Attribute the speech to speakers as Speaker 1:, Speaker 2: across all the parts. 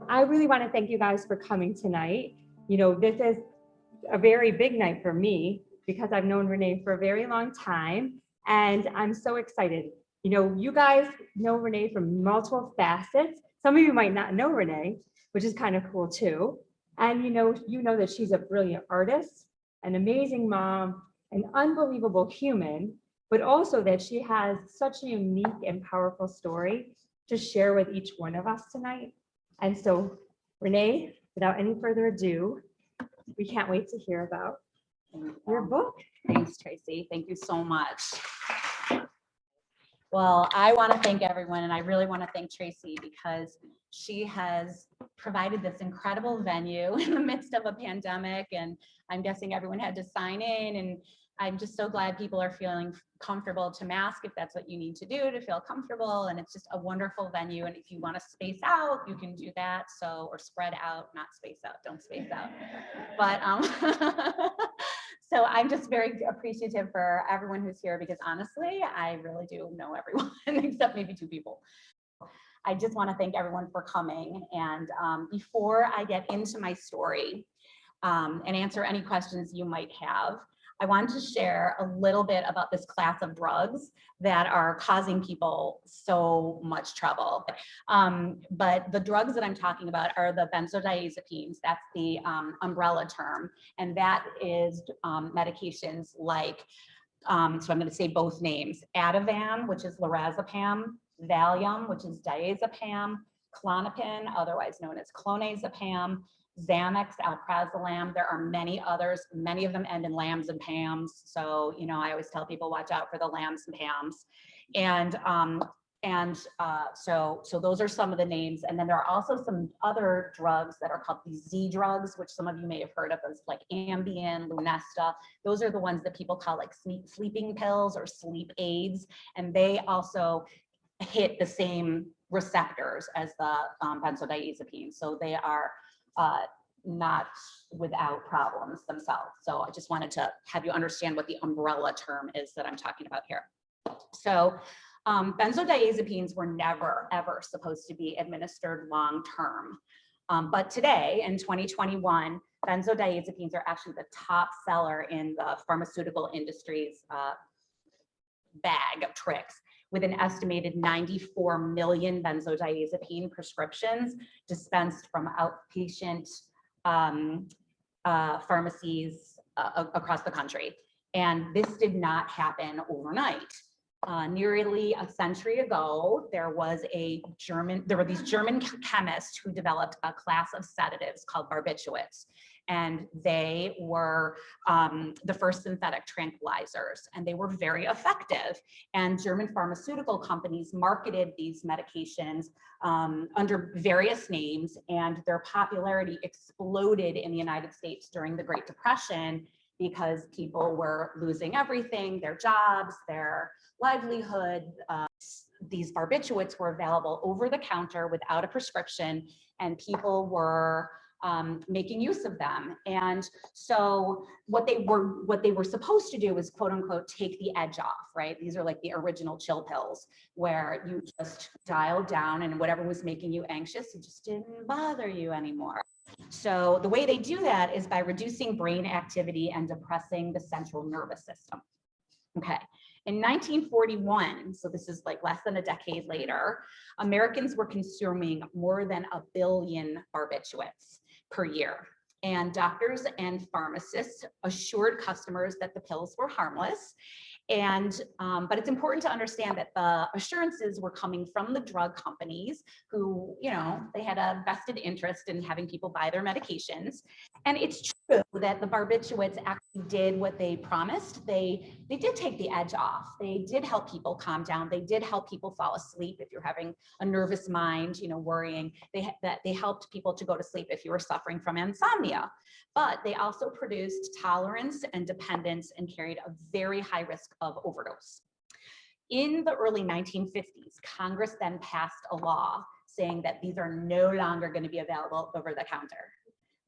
Speaker 1: I really want to thank you guys for coming tonight. You know, this is a very big night for me because I've known Renee for a very long time, and I'm so excited. You know, you guys know Renee from multiple facets. Some of you might not know Renee, which is kind of cool too. And you know that she's a brilliant artist, an amazing mom, an unbelievable human, but also that she has such a unique and powerful story to share with each one of us tonight. And so, Renee, without any further ado, we can't wait to hear about your book.
Speaker 2: Thanks, Tracy. Thank you so much. Well, I want to thank everyone, and I really want to thank Tracy because she has provided this incredible venue in the midst of a pandemic, and I'm guessing everyone had to sign in, and I'm just so glad people are feeling comfortable to mask if that's what you need to do to feel comfortable, and it's just a wonderful venue, and if you want to space out, you can do that, or spread out, not space out, don't space out. But so I'm just very appreciative for everyone who's here because honestly, I really do know everyone except maybe two people. I just want to thank everyone for coming. And before I get into my story and answer any questions you might have, I wanted to share a little bit about this class of drugs that are causing people so much trouble. But the drugs that I'm talking about are the benzodiazepines. That's the umbrella term. And that is medications like, so I'm going to say both names, Ativan, which is lorazepam, Valium, which is diazepam, Klonopin, otherwise known as clonazepam, Xanax, alprazolam. There are many others. Many of them end in lambs and pams. So, you know, I always tell people watch out for the lambs and pams. So those are some of the names. And then there are also some other drugs that are called these Z drugs, which some of you may have heard of as like Ambien, Lunesta. Those are the ones that people call like sleeping pills or sleep aids. And they also hit the same receptors as the benzodiazepines. So they are not without problems themselves. So I just wanted to have you understand what the umbrella term is that I'm talking about here. So benzodiazepines were never, ever supposed to be administered long-term. But today, in 2021, benzodiazepines are actually the top seller in the pharmaceutical industry's bag of tricks, with an estimated 94 million benzodiazepine prescriptions dispensed from outpatient pharmacies across the country. And this did not happen overnight. Nearly a century ago, there were these German chemists who developed a class of sedatives called barbiturates. And they were the first synthetic tranquilizers, and they were very effective. And German pharmaceutical companies marketed these medications under various names, and their popularity exploded in the United States during the Great Depression because people were losing everything, their jobs, their livelihood. These barbiturates were available over the counter without a prescription, and people were making use of them. And so what they were supposed to do was quote unquote take the edge off, right? These are like the original chill pills where you just dialed down and whatever was making you anxious, it just didn't bother you anymore. So the way they do that is by reducing brain activity and depressing the central nervous system. Okay. In 1941, so this is like less than a decade later, Americans were consuming more than 1 billion barbiturates per year. And doctors and pharmacists assured customers that the pills were harmless. And, but it's important to understand that the assurances were coming from the drug companies who, you know, they had a vested interest in having people buy their medications. And it's true that the barbiturates actually did what they promised. They did take the edge off. They did help people calm down. They did help people fall asleep if you're having a nervous mind, you know, worrying. They helped people to go to sleep if you were suffering from insomnia. But they also produced tolerance and dependence and carried a very high risk of overdose. In the early 1950s, Congress then passed a law saying that these are no longer going to be available over the counter.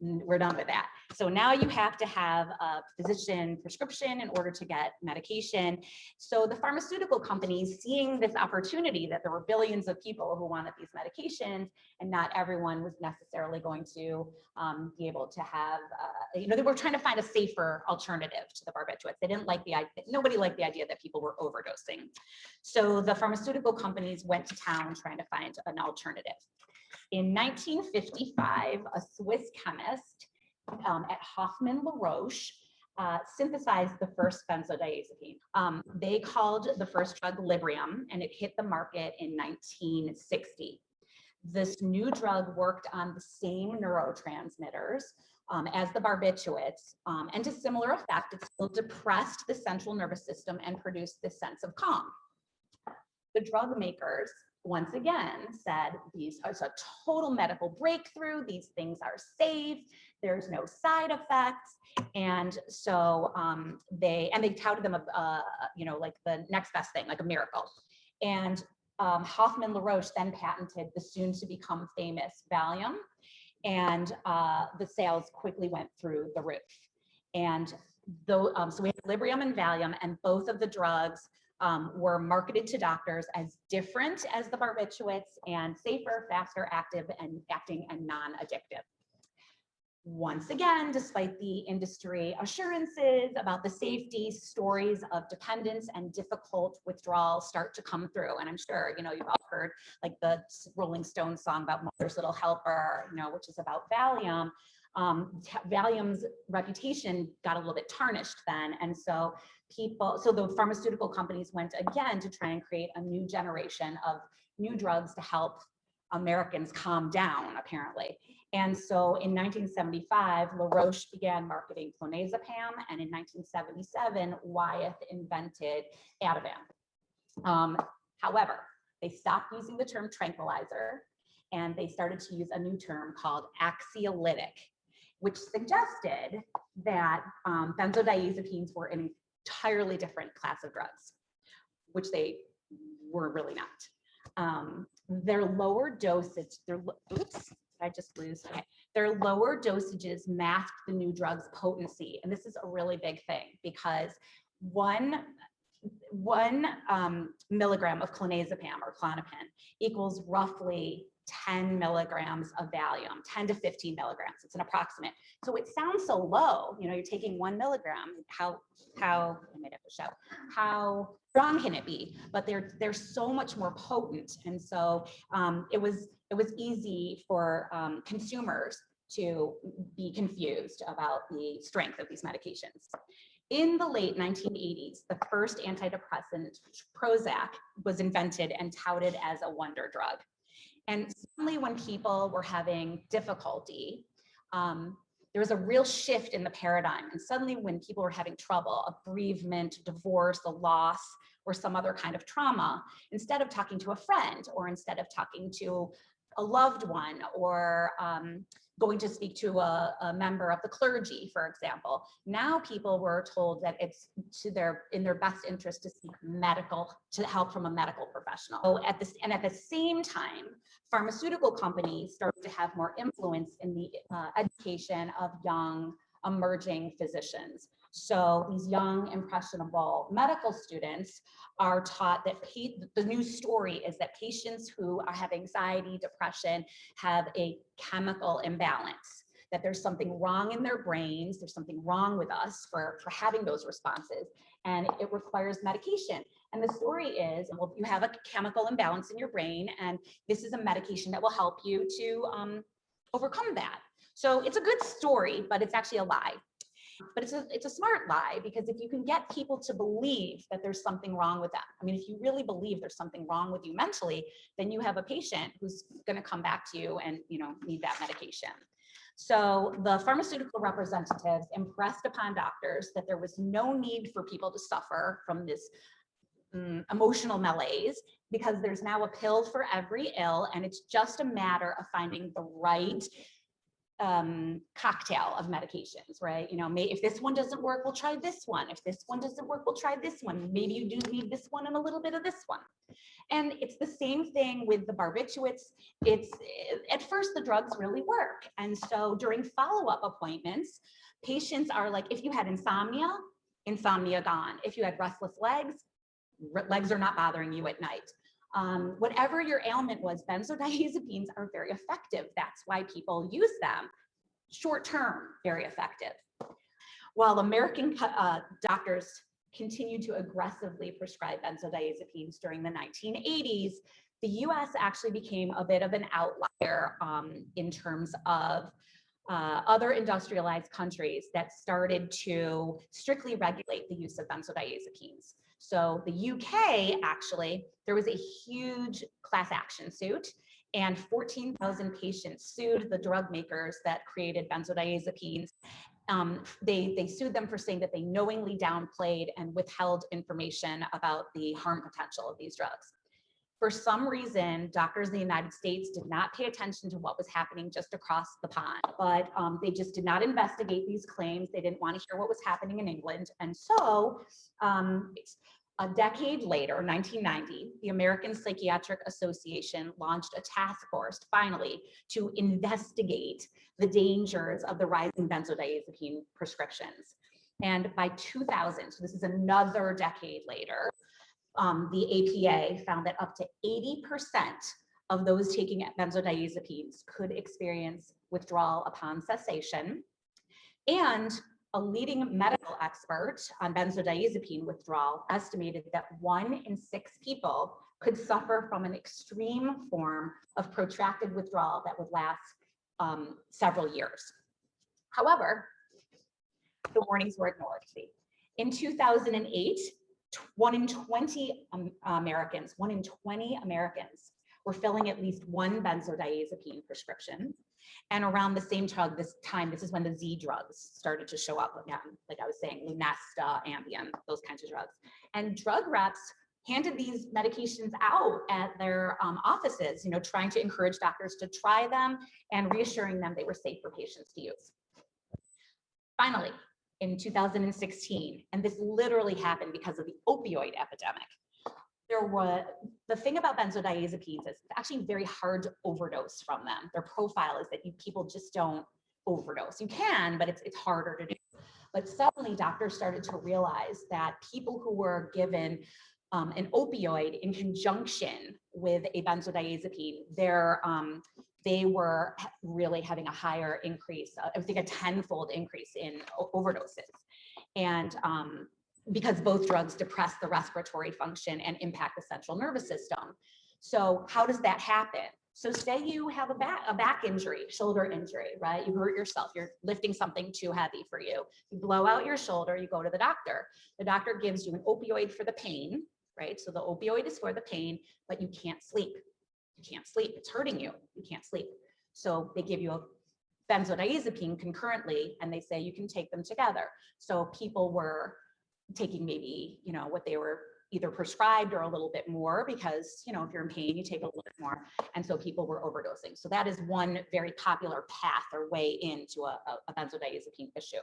Speaker 2: We're done with that. So now you have to have a physician prescription in order to get medication. So the pharmaceutical companies, seeing this opportunity that there were billions of people who wanted these medications, and not everyone was necessarily going to be able to have, they were trying to find a safer alternative to the barbiturates. They didn't like the idea, nobody liked the idea that people were overdosing. So the pharmaceutical companies went to town trying to find an alternative. In 1955, a Swiss chemist at Hoffmann-La Roche synthesized the first benzodiazepine. They called the first drug Librium, and it hit the market in 1960. This new drug worked on the same neurotransmitters as the barbiturates, and to similar effect, it still depressed the central nervous system and produced this sense of calm. The drug makers once again said these are a total medical breakthrough, these things are safe, there's no side effects, and so they touted them like the next best thing, like a miracle. And Hoffmann-La Roche then patented the soon to become famous Valium, and the sales quickly went through the roof. And so we have Librium and Valium, and both of the drugs were marketed to doctors as different as the barbiturates and safer, faster, active, and acting and non-addictive. Once again, despite the industry assurances about the safety, stories of dependence and difficult withdrawal start to come through. And I'm sure, you've all heard like the Rolling Stones song about Mother's Little Helper, which is about Valium. Valium's reputation got a little bit tarnished then. And so the pharmaceutical companies went again to try and create a new generation of new drugs to help Americans calm down, apparently. And so in 1975, La Roche began marketing clonazepam, and in 1977, Wyeth invented Ativan. However, they stopped using the term tranquilizer, and they started to use a new term called anxiolytic, which suggested that benzodiazepines were an entirely different class of drugs, which they were really not. Their lower dosage, their lower dosages masked the new drug's potency. And this is a really big thing because one milligram of clonazepam or Klonopin equals roughly 10 milligrams of Valium, 10 to 15 milligrams. It's an approximate. So it sounds so low, you're taking 1 milligram. How I might have to show how strong can it be? But they're so much more potent, and so it was easy for consumers to be confused about the strength of these medications. In the late 1980s, the first antidepressant, Prozac, was invented and touted as a wonder drug. And suddenly when people were having difficulty, there was a real shift in the paradigm. And suddenly when people were having trouble, a bereavement, divorce, a loss, or some other kind of trauma, instead of talking to a friend, or instead of talking to a loved one, or going to speak to a member of the clergy, for example, now people were told that it's in their best interest to seek help from a medical professional. So at the same time, pharmaceutical companies started to have more influence in the education of young emerging physicians. So these young, impressionable medical students are taught that the news story is that patients who have anxiety, depression, have a chemical imbalance, that there's something wrong in their brains, there's something wrong with us for having those responses, and it requires medication. And the story is, well, you have a chemical imbalance in your brain, and this is a medication that will help you to overcome that. So it's a good story, but it's actually a lie. But it's a smart lie, because if you can get people to believe that there's something wrong with them, I mean, if you really believe there's something wrong with you mentally, then you have a patient who's going to come back to you and need that medication. So the pharmaceutical representatives impressed upon doctors that there was no need for people to suffer from this emotional malaise, because there's now a pill for every ill, and it's just a matter of finding the right cocktail of medications, right? You know, if this one doesn't work, we'll try this one. If this one doesn't work, we'll try this one. Maybe you do need this one and a little bit of this one. And it's the same thing with the barbiturates. It's at first the drugs really work. And so during follow-up appointments, patients are like, if you had insomnia, insomnia gone. If you had restless legs, legs are not bothering you at night. Whatever your ailment was, benzodiazepines are very effective. That's why people use them. Short term, very effective. While American doctors continued to aggressively prescribe benzodiazepines during the 1980s, the US actually became a bit of an outlier in terms of other industrialized countries that started to strictly regulate the use of benzodiazepines. So the UK, actually, there was a huge class action suit and 14,000 patients sued the drug makers that created benzodiazepines. They sued them for saying that they knowingly downplayed and withheld information about the harm potential of these drugs. For some reason, doctors in the United States did not pay attention to what was happening just across the pond, but they just did not investigate these claims. They didn't want to hear what was happening in England. And so a decade later, 1990, the American Psychiatric Association launched a task force, finally, to investigate the dangers of the rising benzodiazepine prescriptions. And by 2000, so this is another decade later, the APA found that up to 80% of those taking benzodiazepines could experience withdrawal upon cessation. And a leading medical expert on benzodiazepine withdrawal estimated that 1 in 6 people could suffer from an extreme form of protracted withdrawal that would last several years. However, the warnings were ignored. In 2008, 1 in 20 Americans were filling at least one benzodiazepine prescription. And around the same time, this is when the Z drugs started to show up again, like I was saying, Lunesta, Ambien, those kinds of drugs. And drug reps handed these medications out at their offices, you know, trying to encourage doctors to try them and reassuring them they were safe for patients to use. Finally, in 2016, and this literally happened because of the opioid epidemic, the thing about benzodiazepines is it's actually very hard to overdose from them. Their profile is that people just don't overdose. You can, but it's harder to do. But suddenly doctors started to realize that people who were given an opioid in conjunction with a benzodiazepine, they were really having a higher increase, I think a 10-fold increase in overdoses. And because both drugs depress the respiratory function and impact the central nervous system. So how does that happen? So say you have a back injury, shoulder injury, right? You hurt yourself, you're lifting something too heavy for you. You blow out your shoulder, you go to the doctor. The doctor gives you an opioid for the pain, right? So the opioid is for the pain, but you can't sleep. You can't sleep, it's hurting you, you can't sleep. So they give you a benzodiazepine concurrently, and they say you can take them together. So people were taking maybe, you know, what they were either prescribed or a little bit more because, you know, if you're in pain, you take a little bit more. And so people were overdosing. So that is one very popular path or way into a benzodiazepine issue.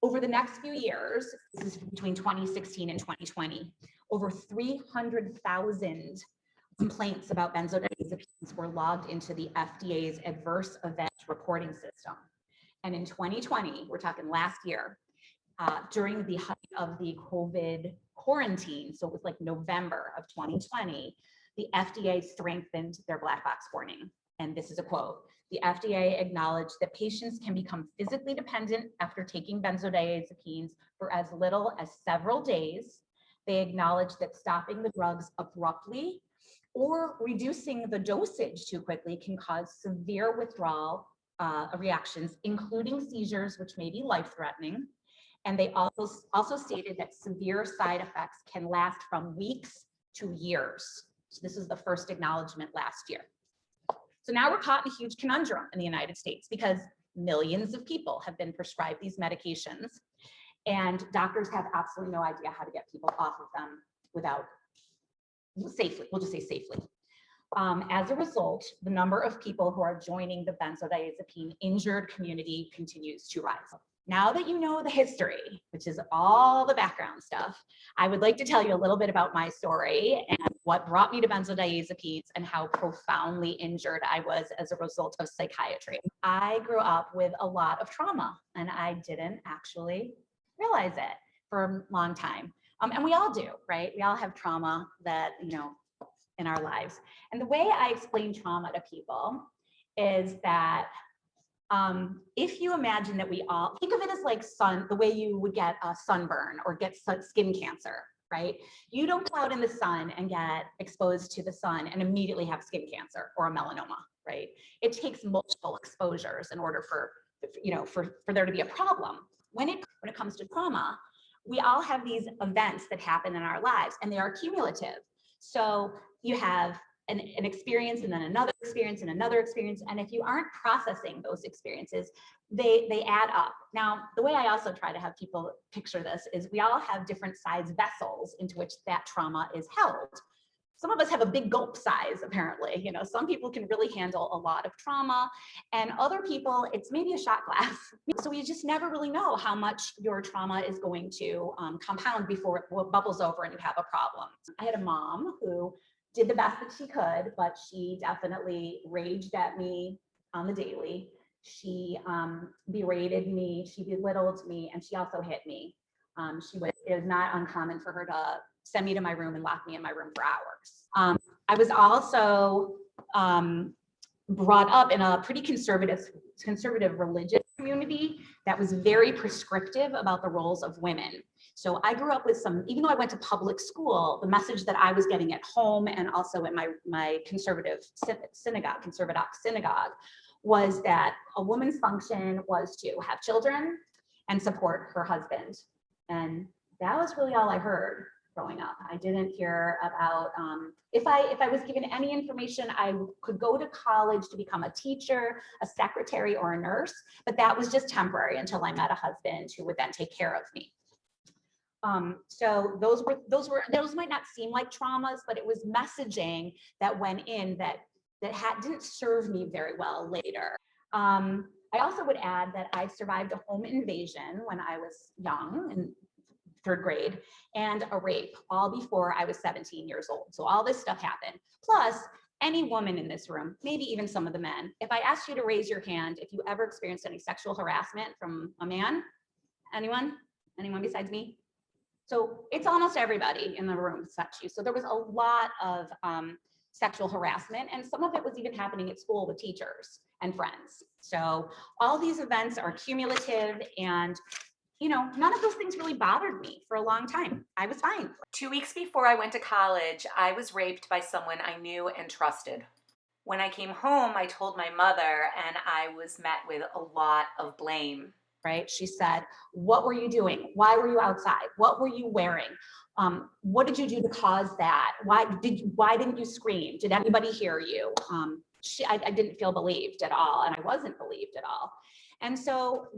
Speaker 2: Over the next few years, this is between 2016 and 2020, over 300,000 complaints about benzodiazepines were logged into the FDA's adverse event reporting system. And in 2020, we're talking last year, during the height of the COVID quarantine, so it was like November of 2020, the FDA strengthened their black box warning. And this is a quote: the FDA acknowledged that patients can become physically dependent after taking benzodiazepines for as little as several days. They acknowledged that stopping the drugs abruptly or reducing the dosage too quickly can cause severe withdrawal reactions, including seizures, which may be life-threatening. And they also stated that severe side effects can last from weeks to years. So this is the first acknowledgement last year. So now we're caught in a huge conundrum in the United States because millions of people have been prescribed these medications and doctors have absolutely no idea how to get people off of them without safely, we'll just say safely. As a result, the number of people who are joining the benzodiazepine injured community continues to rise. Now that you know the history, which is all the background stuff, I would like to tell you a little bit about my story and what brought me to benzodiazepines and how profoundly injured I was as a result of psychiatry. I grew up with a lot of trauma and I didn't actually realize it for a long time. And we all do, right? We all have trauma that, in our lives. And the way I explain trauma to people is that if you imagine that we all think of it as like the way you would get a sunburn or get skin cancer, right? You don't go out in the sun and get exposed to the sun and immediately have skin cancer or a melanoma, right? It takes multiple exposures in order for there to be a problem. When it comes to trauma, we all have these events that happen in our lives and they are cumulative. So you have an experience and then another experience and another experience. And if you aren't processing those experiences, they add up. Now, the way I also try to have people picture this is we all have different size vessels into which that trauma is held. Some of us have a big gulp size, apparently. Some people can really handle a lot of trauma and other people, it's maybe a shot glass. So we just never really know how much your trauma is going to compound before it bubbles over and you have a problem. I had a mom who did the best that she could, but she definitely raged at me on the daily. She berated me, she belittled me, and she also hit me. It was not uncommon for her to send me to my room and lock me in my room for hours. I was also brought up in a pretty conservative religious community that was very prescriptive about the roles of women. So I grew up with even though I went to public school, the message that I was getting at home and also in my conservative synagogue was that a woman's function was to have children and support her husband. And that was really all I heard growing up. I didn't hear about, if I was given any information, I could go to college to become a teacher, a secretary, or a nurse, but that was just temporary until I met a husband who would then take care of me. So those might not seem like traumas, but it was messaging that went in that didn't serve me very well later. I also would add that I survived a home invasion when I was young, in third grade, and a rape all before I was 17 years old. So all this stuff happened. Plus, any woman in this room, maybe even some of the men, if I asked you to raise your hand, if you ever experienced any sexual harassment from a man, anyone besides me? So it's almost everybody in the room such you. So there was a lot of sexual harassment, and some of it was even happening at school with teachers and friends. So all these events are cumulative, and none of those things really bothered me for a long time. I was fine.
Speaker 3: 2 weeks before I went to college, I was raped by someone I knew and trusted. When I came home, I told my mother, and I was met with a lot of blame.
Speaker 2: Right? She said, what were you doing? Why were you outside? What were you wearing? What did you do to cause that? Why didn't you scream? Did anybody hear you? I didn't feel believed at all, and I wasn't believed at all. And so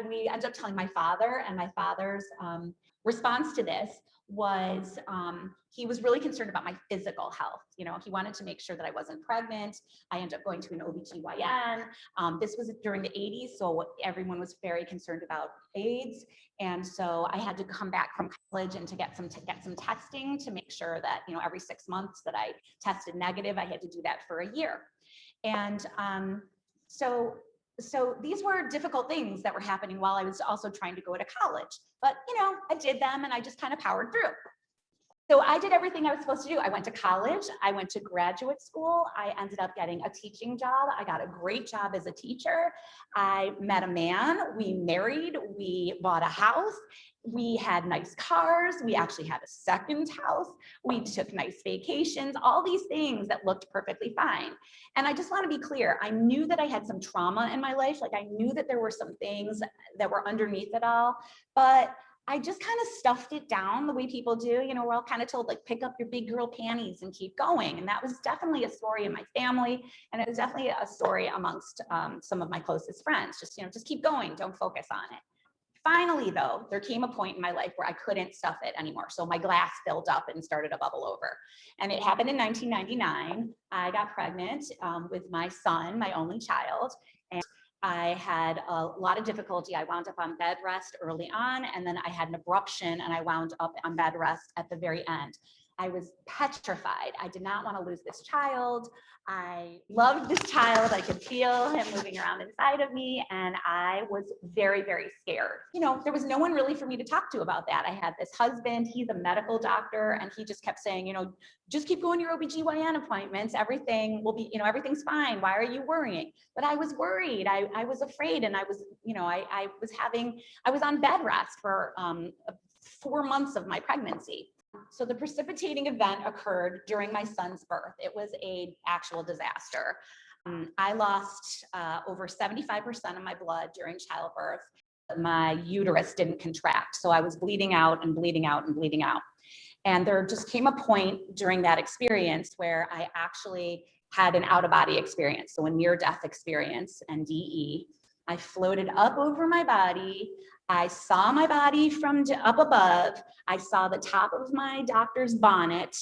Speaker 2: we ended up telling my father, and my father's response to this was he was really concerned about my physical health. He wanted to make sure that I wasn't pregnant. I ended up going to an OBGYN. This was during the 80s, so everyone was very concerned about AIDS. And so I had to come back from college and to get some testing to make sure that, every 6 months that I tested negative. I had to do that for a year. And so these were difficult things that were happening while I was also trying to go to college. But, I did them and I just kind of powered through. So I did everything I was supposed to do. I went to college. I went to graduate school. I ended up getting a teaching job. I got a great job as a teacher. I met a man. We married. We bought a house. We had nice cars. We actually had a second house. We took nice vacations, all these things that looked perfectly fine. And I just want to be clear. I knew that I had some trauma in my life. Like I knew that there were some things that were underneath it all, but I just kind of stuffed it down the way people do. We're all kind of told, like, pick up your big girl panties and keep going. And that was definitely a story in my family. And it was definitely a story amongst some of my closest friends. Just keep going. Don't focus on it. Finally, though, there came a point in my life where I couldn't stuff it anymore. So my glass filled up and started to bubble over. And it happened in 1999. I got pregnant with my son, my only child. And I had a lot of difficulty. I wound up on bed rest early on, and then I had an abruption and I wound up on bed rest at the very end. I was petrified. I did not want to lose this child. I loved this child. I could feel him moving around inside of me, and I was very, very scared. You know, there was no one really for me to talk to about that. I had this husband, he's a medical doctor, and he just kept saying, you know, just keep going to your OBGYN appointments. Everything will be, you know, everything's fine. Why are you worrying? But I was worried. I was afraid, and I was, you know, I was on bed rest for 4 months of my pregnancy. So the precipitating event occurred during my son's birth. It was an actual disaster. I lost over 75% of my blood during childbirth. My uterus didn't contract, so I was bleeding out and bleeding out and bleeding out. And there just came a point during that experience where I actually had an out-of-body experience, so a near-death experience, NDE. I floated up over my body. I saw my body from up above. I saw the top of my doctor's bonnet.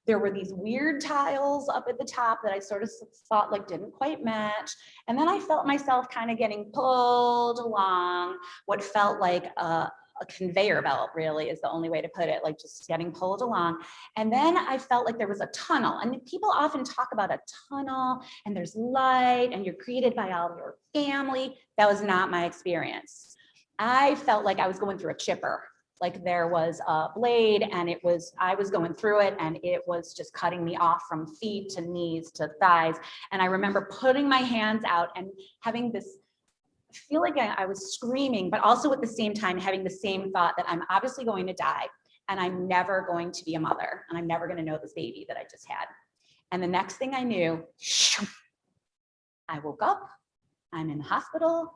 Speaker 2: There were these weird tiles up at the top that I sort of thought like didn't quite match. And then I felt myself kind of getting pulled along what felt like a conveyor belt, really is the only way to put it, like just getting pulled along. And then I felt like there was a tunnel. And people often talk about a tunnel and there's light and you're greeted by all your family. That was not my experience. I felt like I was going through a chipper, like there was a blade and I was going through it and it was just cutting me off from feet to knees to thighs. And I remember putting my hands out and having this feel like I was screaming, but also at the same time having the same thought that I'm obviously going to die and I'm never going to be a mother and I'm never going to know this baby that I just had. And the next thing I knew, I woke up, I'm in the hospital.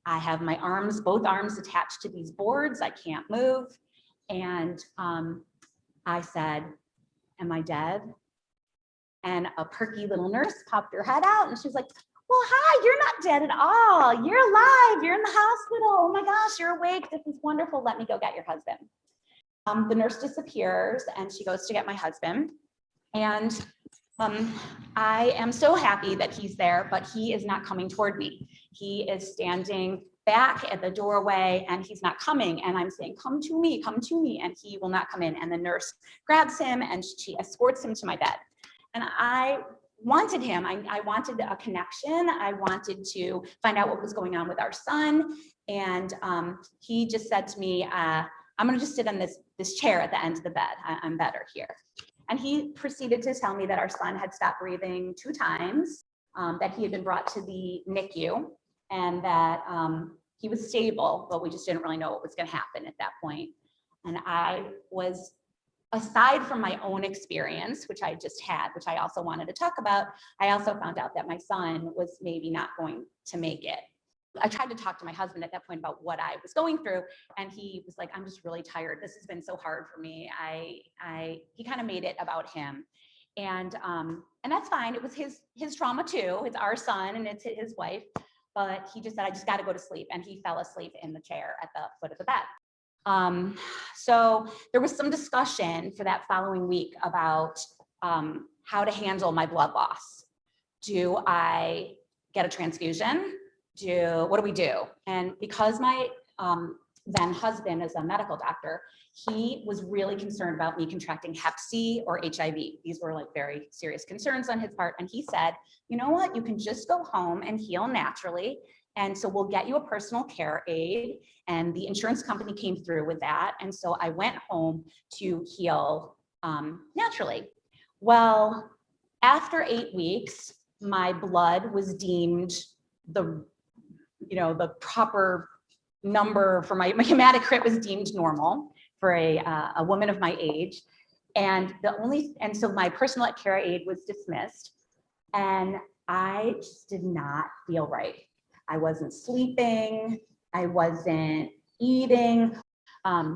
Speaker 2: I have my arms, both arms attached to these boards. I can't move. And I said, am I dead? And a perky little nurse popped her head out and she was like, well, hi, you're not dead at all. You're alive. You're in the hospital. Oh my gosh, you're awake. This is wonderful. Let me go get your husband. The nurse disappears and she goes to get my husband. And I am so happy that he's there, but he is not coming toward me. He is standing back at the doorway and he's not coming. And I'm saying, come to me, and he will not come in. And the nurse grabs him and she escorts him to my bed. And I wanted him. I wanted a connection. I wanted to find out what was going on with our son. And he just said to me, I'm gonna just sit on this chair at the end of the bed. I'm better here. And he proceeded to tell me that our son had stopped breathing 2 times, that he had been brought to the NICU, and that he was stable, but we just didn't really know what was going to happen at that point. And I was, aside from my own experience, which I just had, which I also wanted to talk about, I also found out that my son was maybe not going to make it. I tried to talk to my husband at that point about what I was going through, and he was like, I'm just really tired. This has been so hard for me. He kind of made it about him. And that's fine. It was his trauma too. It's our son and it's his wife, but he just said, I just got to go to sleep. And he fell asleep in the chair at the foot of the bed. So there was some discussion for that following week about how to handle my blood loss. Do I get a transfusion? What do we do? And because my then husband is a medical doctor, he was really concerned about me contracting Hep C or HIV. These were like very serious concerns on his part. And he said, you know what, you can just go home and heal naturally. And so we'll get you a personal care aid. And the insurance company came through with that. And so I went home to heal naturally. Well, after 8 weeks, my blood was deemed the proper number for my hematocrit was deemed normal for a woman of my age. And so my personal care aid was dismissed. And I just did not feel right. I wasn't sleeping. I wasn't eating.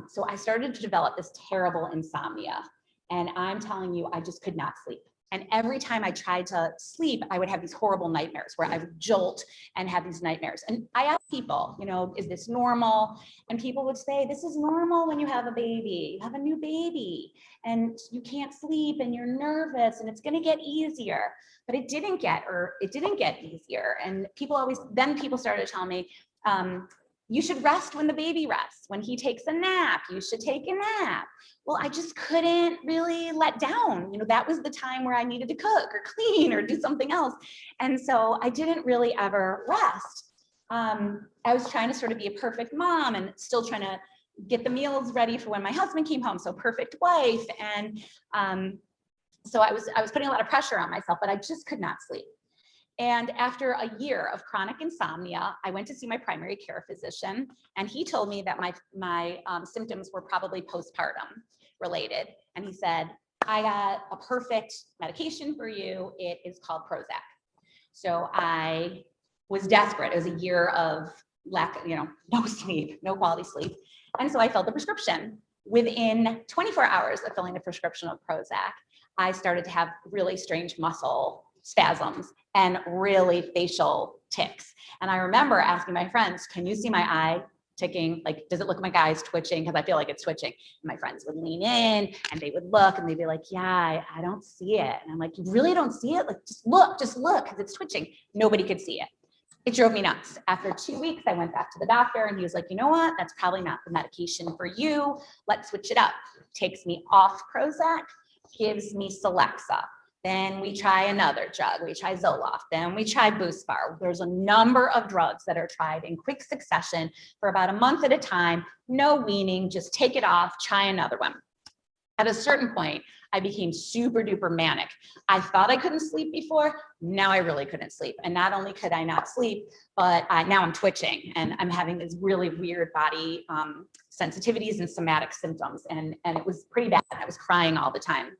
Speaker 2: So I started to develop this terrible insomnia. And I'm telling you, I just could not sleep. And every time I tried to sleep, I would have these horrible nightmares where I would jolt and have these nightmares. And I asked people, you know, is this normal? And people would say, this is normal when you have a baby. You have a new baby and you can't sleep and you're nervous and it's going to get easier. But it didn't get easier. And people started to tell me, you should rest when the baby rests. When he takes a nap, you should take a nap. Well, I just couldn't really let down. You know, that was the time where I needed to cook or clean or do something else. And so I didn't really ever rest. I was trying to sort of be a perfect mom and still trying to get the meals ready for when my husband came home. So perfect wife. And so I was putting a lot of pressure on myself, but I just could not sleep. And after a year of chronic insomnia, I went to see my primary care physician, and he told me that my symptoms were probably postpartum related. And he said, I got a perfect medication for you. It is called Prozac. So I was desperate. It was a year of no sleep, no quality sleep. And so I filled the prescription. Within 24 hours of filling the prescription of Prozac, I started to have really strange muscle spasms and really facial tics. And I remember asking my friends, can you see my eye ticking? Like, does it look like my eye's twitching? Because I feel like it's twitching. And my friends would lean in and they would look and they'd be like, yeah, I don't see it. And I'm like, you really don't see it? Like, just look, because it's twitching. Nobody could see it. It drove me nuts. After 2 weeks, I went back to the doctor and he was like, you know what? That's probably not the medication for you. Let's switch it up. Takes me off Prozac, gives me Celexa. Then we try another drug. We try Zoloft. Then we try Buspar. There's a number of drugs that are tried in quick succession for about a month at a time. No weaning, just take it off, try another one. At a certain point, I became super duper manic. I thought I couldn't sleep before. Now I really couldn't sleep. And not only could I not sleep, but now I'm twitching and I'm having these really weird body sensitivities and somatic symptoms. And it was pretty bad. I was crying all the time.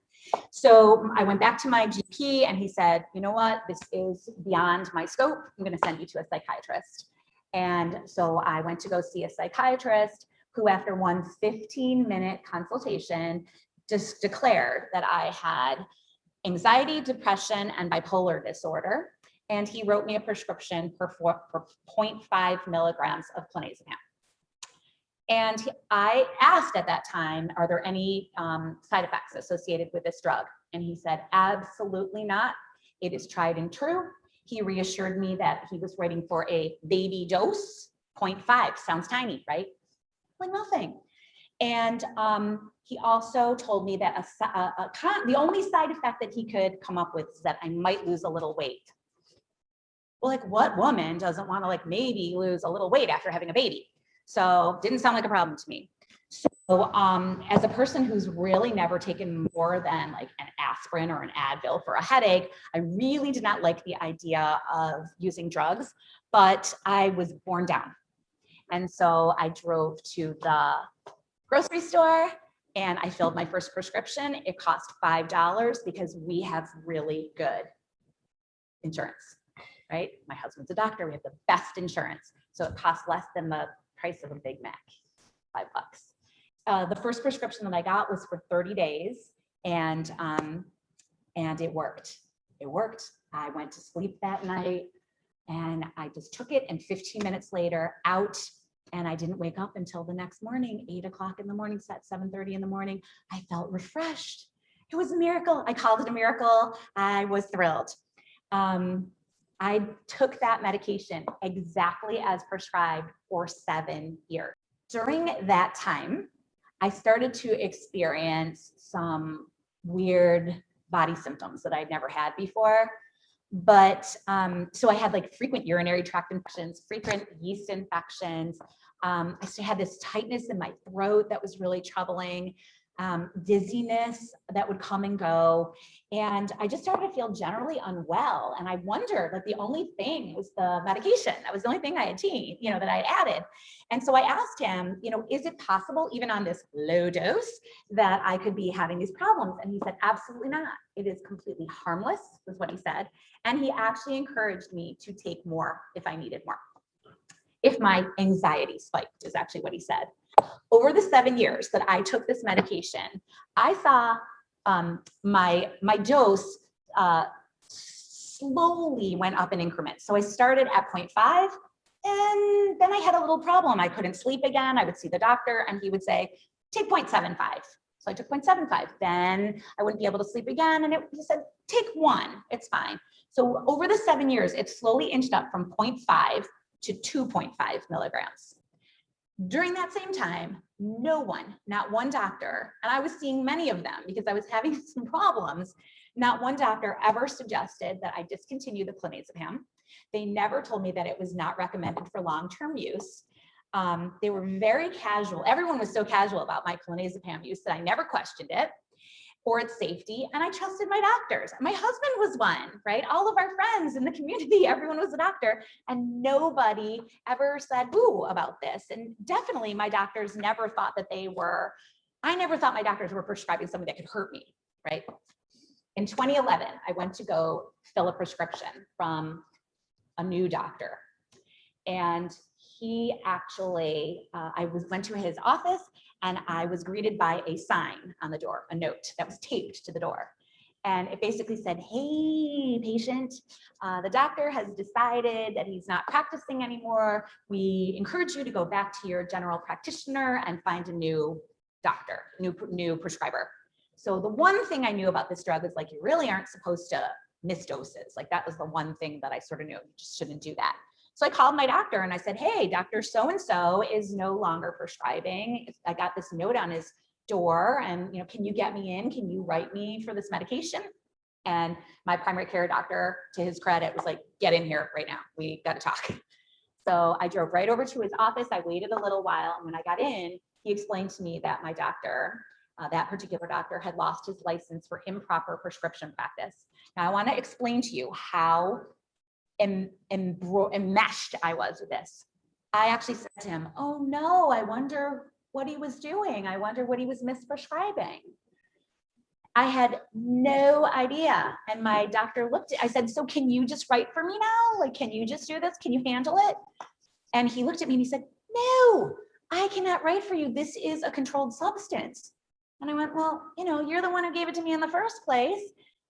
Speaker 2: So I went back to my GP and he said, you know what, this is beyond my scope. I'm going to send you to a psychiatrist. And so I went to go see a psychiatrist who, after one 15-minute consultation, just declared that I had anxiety, depression, and bipolar disorder. And he wrote me a prescription for 0.5 milligrams of clonazepam. And I asked at that time, are there any side effects associated with this drug? And he said, absolutely not. It is tried and true. He reassured me that he was writing for a baby dose. 0.5 sounds tiny, right? Like nothing. And he also told me that the only side effect that he could come up with is that I might lose a little weight. Well, like, what woman doesn't want to, like, maybe lose a little weight after having a baby? So didn't sound like a problem to me. So as a person who's really never taken more than like an aspirin or an Advil for a headache, I really did not like the idea of using drugs, but I was borne down. And so I drove to the grocery store and I filled my first prescription. It cost $5 because we have really good insurance, right? My husband's a doctor. We have the best insurance. So it costs less than the price of a Big Mac, $5. The first prescription that I got was for 30 days and it worked. It worked. I went to sleep that night and I just took it, and 15 minutes later out, and I didn't wake up until the next morning, 8 o'clock in the morning, 7:30 in the morning. I felt refreshed. It was a miracle. I called it a miracle. I was thrilled. I took that medication exactly as prescribed for 7 years. During that time, I started to experience some weird body symptoms that I'd never had before. But so I had like frequent urinary tract infections, frequent yeast infections. I still had this tightness in my throat that was really troubling. Dizziness that would come and go. And I just started to feel generally unwell. And I wondered, like, the only thing was the medication. That was the only thing I had that I added. And so I asked him, is it possible, even on this low dose, that I could be having these problems? And he said, absolutely not. It is completely harmless, was what he said. And he actually encouraged me to take more if I needed more. If my anxiety spiked, is actually what he said. Over the 7 years that I took this medication, I saw my dose slowly went up in increments. So I started at 0.5, and then I had a little problem. I couldn't sleep again. I would see the doctor and he would say, take 0.75. So I took 0.75. Then I wouldn't be able to sleep again. And he said, take 1, it's fine. So over the 7 years, it slowly inched up from 0.5 to 2.5 milligrams. During that same time, no one, not one doctor, and I was seeing many of them because I was having some problems, not one doctor ever suggested that I discontinue the clonazepam. They never told me that it was not recommended for long-term use. They were very casual. Everyone was so casual about my clonazepam use that I never questioned it or its safety, and I trusted my doctors. My husband was one, right? All of our friends in the community, everyone was a doctor, and nobody ever said boo about this. And definitely my doctors never thought that I never thought my doctors were prescribing something that could hurt me, right? In 2011, I went to go fill a prescription from a new doctor. And he actually, went to his office and I was greeted by a sign on the door, a note that was taped to the door. And it basically said, hey, patient, the doctor has decided that he's not practicing anymore. We encourage you to go back to your general practitioner and find a new doctor, new prescriber. So the one thing I knew about this drug is like, you really aren't supposed to miss doses. Like that was the one thing that I sort of knew, you just shouldn't do that. So I called my doctor and I said, hey, Dr. So-and-so is no longer prescribing. I got this note on his door and, can you get me in? Can you write me for this medication? And my primary care doctor, to his credit, was like, get in here right now. We got to talk. So I drove right over to his office. I waited a little while. And when I got in, he explained to me that my doctor, that particular doctor, had lost his license for improper prescription practice. Now I want to explain to you how enmeshed I was with this. I actually said to him, oh no, I wonder what he was doing. I wonder what he was misprescribing. I had no idea. And my doctor I said, so can you just write for me now? Like, can you just do this? Can you handle it? And he looked at me and he said, no, I cannot write for you. This is a controlled substance. And I went, well, you're the one who gave it to me in the first place.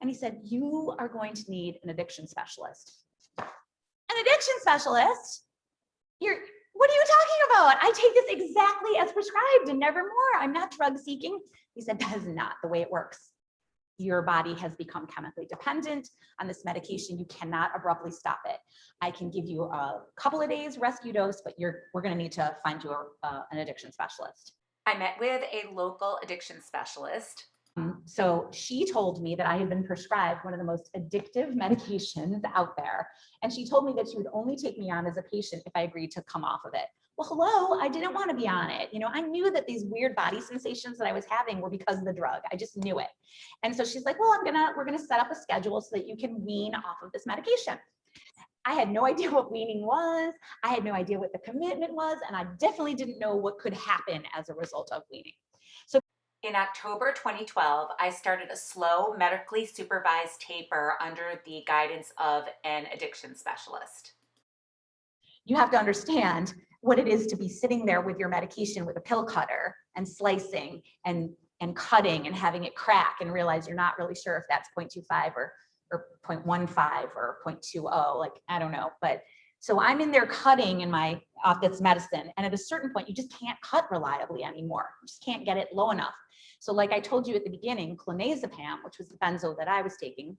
Speaker 2: And he said, you are going to need an addiction specialist. An addiction specialist? What are you talking about? I take this exactly as prescribed and never more. I'm not drug seeking. He said, that is not the way it works. Your body has become chemically dependent on this medication. You cannot abruptly stop it. I can give you a couple of days rescue dose, but we're going to need to find you an addiction specialist.
Speaker 3: I met with a local addiction specialist.
Speaker 2: So she told me that I had been prescribed one of the most addictive medications out there. And she told me that she would only take me on as a patient if I agreed to come off of it. Well, hello, I didn't want to be on it. I knew that these weird body sensations that I was having were because of the drug. I just knew it. And so she's like, well, we're going to set up a schedule so that you can wean off of this medication. I had no idea what weaning was. I had no idea what the commitment was. And I definitely didn't know what could happen as a result of weaning.
Speaker 3: In October 2012, I started a slow, medically supervised taper under the guidance of an addiction specialist.
Speaker 2: You have to understand what it is to be sitting there with your medication with a pill cutter and slicing and cutting and having it crack and realize you're not really sure if that's 0.25 or 0.15 or 0.20, like, I don't know. But so I'm in there cutting in my this medicine. And at a certain point, you just can't cut reliably anymore. You just can't get it low enough. So like I told you at the beginning, clonazepam, which was the benzo that I was taking,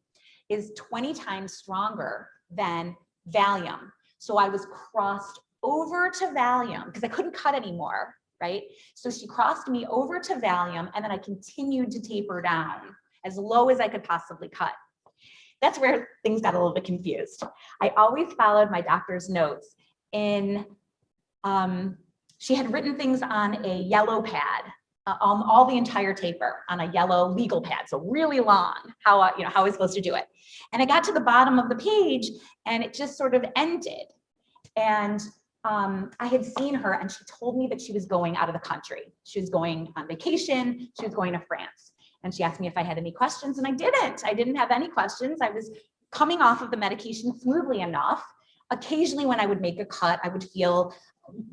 Speaker 2: is 20 times stronger than Valium. So I was crossed over to Valium because I couldn't cut anymore, right? So she crossed me over to Valium and then I continued to taper down as low as I could possibly cut. That's where things got a little bit confused. I always followed my doctor's notes she had written things on a yellow pad, all the entire taper on a yellow legal pad, so really long, how I was supposed to do it. And I got to the bottom of the page and it just sort of ended. And I had seen her and she told me that she was going out of the country. She was going on vacation. She was going to France. And she asked me if I had any questions and I didn't. I didn't have any questions. I was coming off of the medication smoothly enough. Occasionally when I would make a cut, I would feel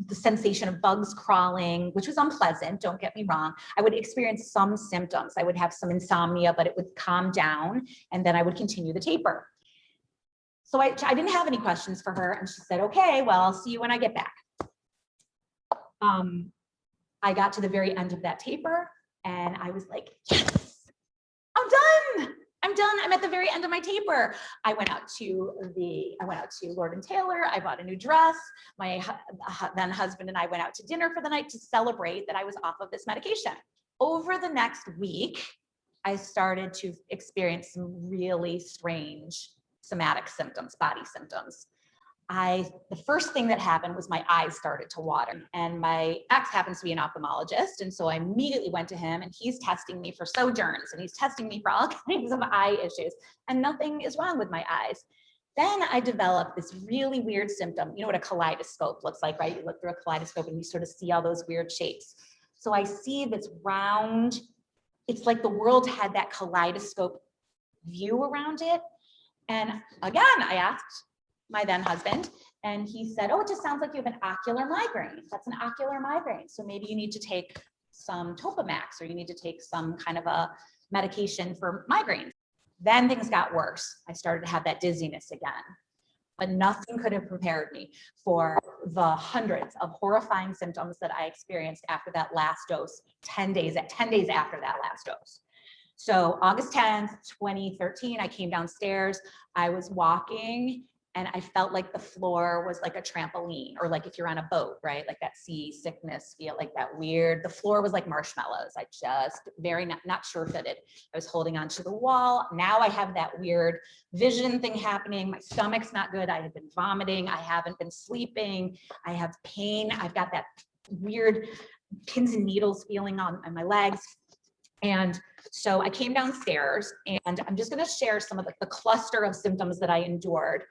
Speaker 2: the sensation of bugs crawling, which was unpleasant, don't get me wrong. I would experience some symptoms. I would have some insomnia, but it would calm down, and then I would continue the taper. So I didn't have any questions for her, and she said, okay, well, I'll see you when I get back. I got to the very end of that taper, and I was like, yes, I'm done. I'm done. I'm at the very end of my taper. I went out to Lord & Taylor. I bought a new dress. My then husband and I went out to dinner for the night to celebrate that I was off of this medication. Over the next week, I started to experience some really strange somatic symptoms, body symptoms. The first thing that happened was my eyes started to water, and my ex happens to be an ophthalmologist. And so I immediately went to him, and he's testing me for sojourns, and he's testing me for all kinds of eye issues, and nothing is wrong with my eyes. Then I developed this really weird symptom. You know what a kaleidoscope looks like, right? You look through a kaleidoscope and you sort of see all those weird shapes. So I see this round, it's like the world had that kaleidoscope view around it. And again, I asked my then husband, and he said, oh, it just sounds like you have an ocular migraine. That's an ocular migraine. So maybe you need to take some Topamax, or you need to take some kind of a medication for migraines. Then things got worse. I started to have that dizziness again, but nothing could have prepared me for the hundreds of horrifying symptoms that I experienced after that last dose, 10 days after that last dose. So August 10th, 2013, I came downstairs, I was walking, and I felt like the floor was like a trampoline, or like if you're on a boat, right? Like that seasickness feel, like that weird, the floor was like marshmallows. I just not sure-footed. I was holding onto the wall. Now I have that weird vision thing happening. My stomach's not good. I had been vomiting. I haven't been sleeping. I have pain. I've got that weird pins and needles feeling on my legs. And so I came downstairs, and I'm just going to share some of the cluster of symptoms that I endured.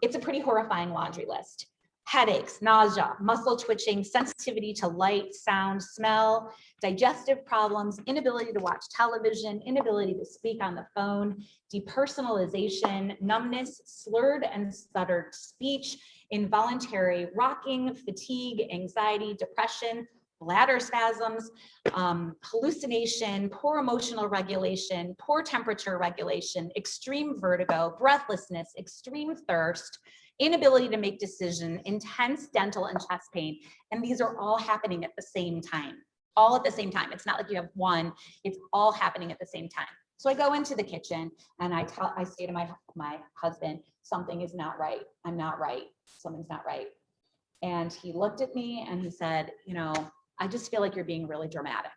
Speaker 2: It's a pretty horrifying laundry list. Headaches, nausea, muscle twitching, sensitivity to light, sound, smell, digestive problems, inability to watch television, inability to speak on the phone, depersonalization, numbness, slurred and stuttered speech, involuntary rocking, fatigue, anxiety, depression, bladder spasms, hallucination, poor emotional regulation, poor temperature regulation, extreme vertigo, breathlessness, extreme thirst, inability to make decisions, intense dental and chest pain. And these are all happening at the same time, all at the same time. It's not like you have one, it's all happening at the same time. So I go into the kitchen, and I say to my husband, something is not right. I'm not right. Something's not right. And he looked at me and he said, you know, I just feel like you're being really dramatic.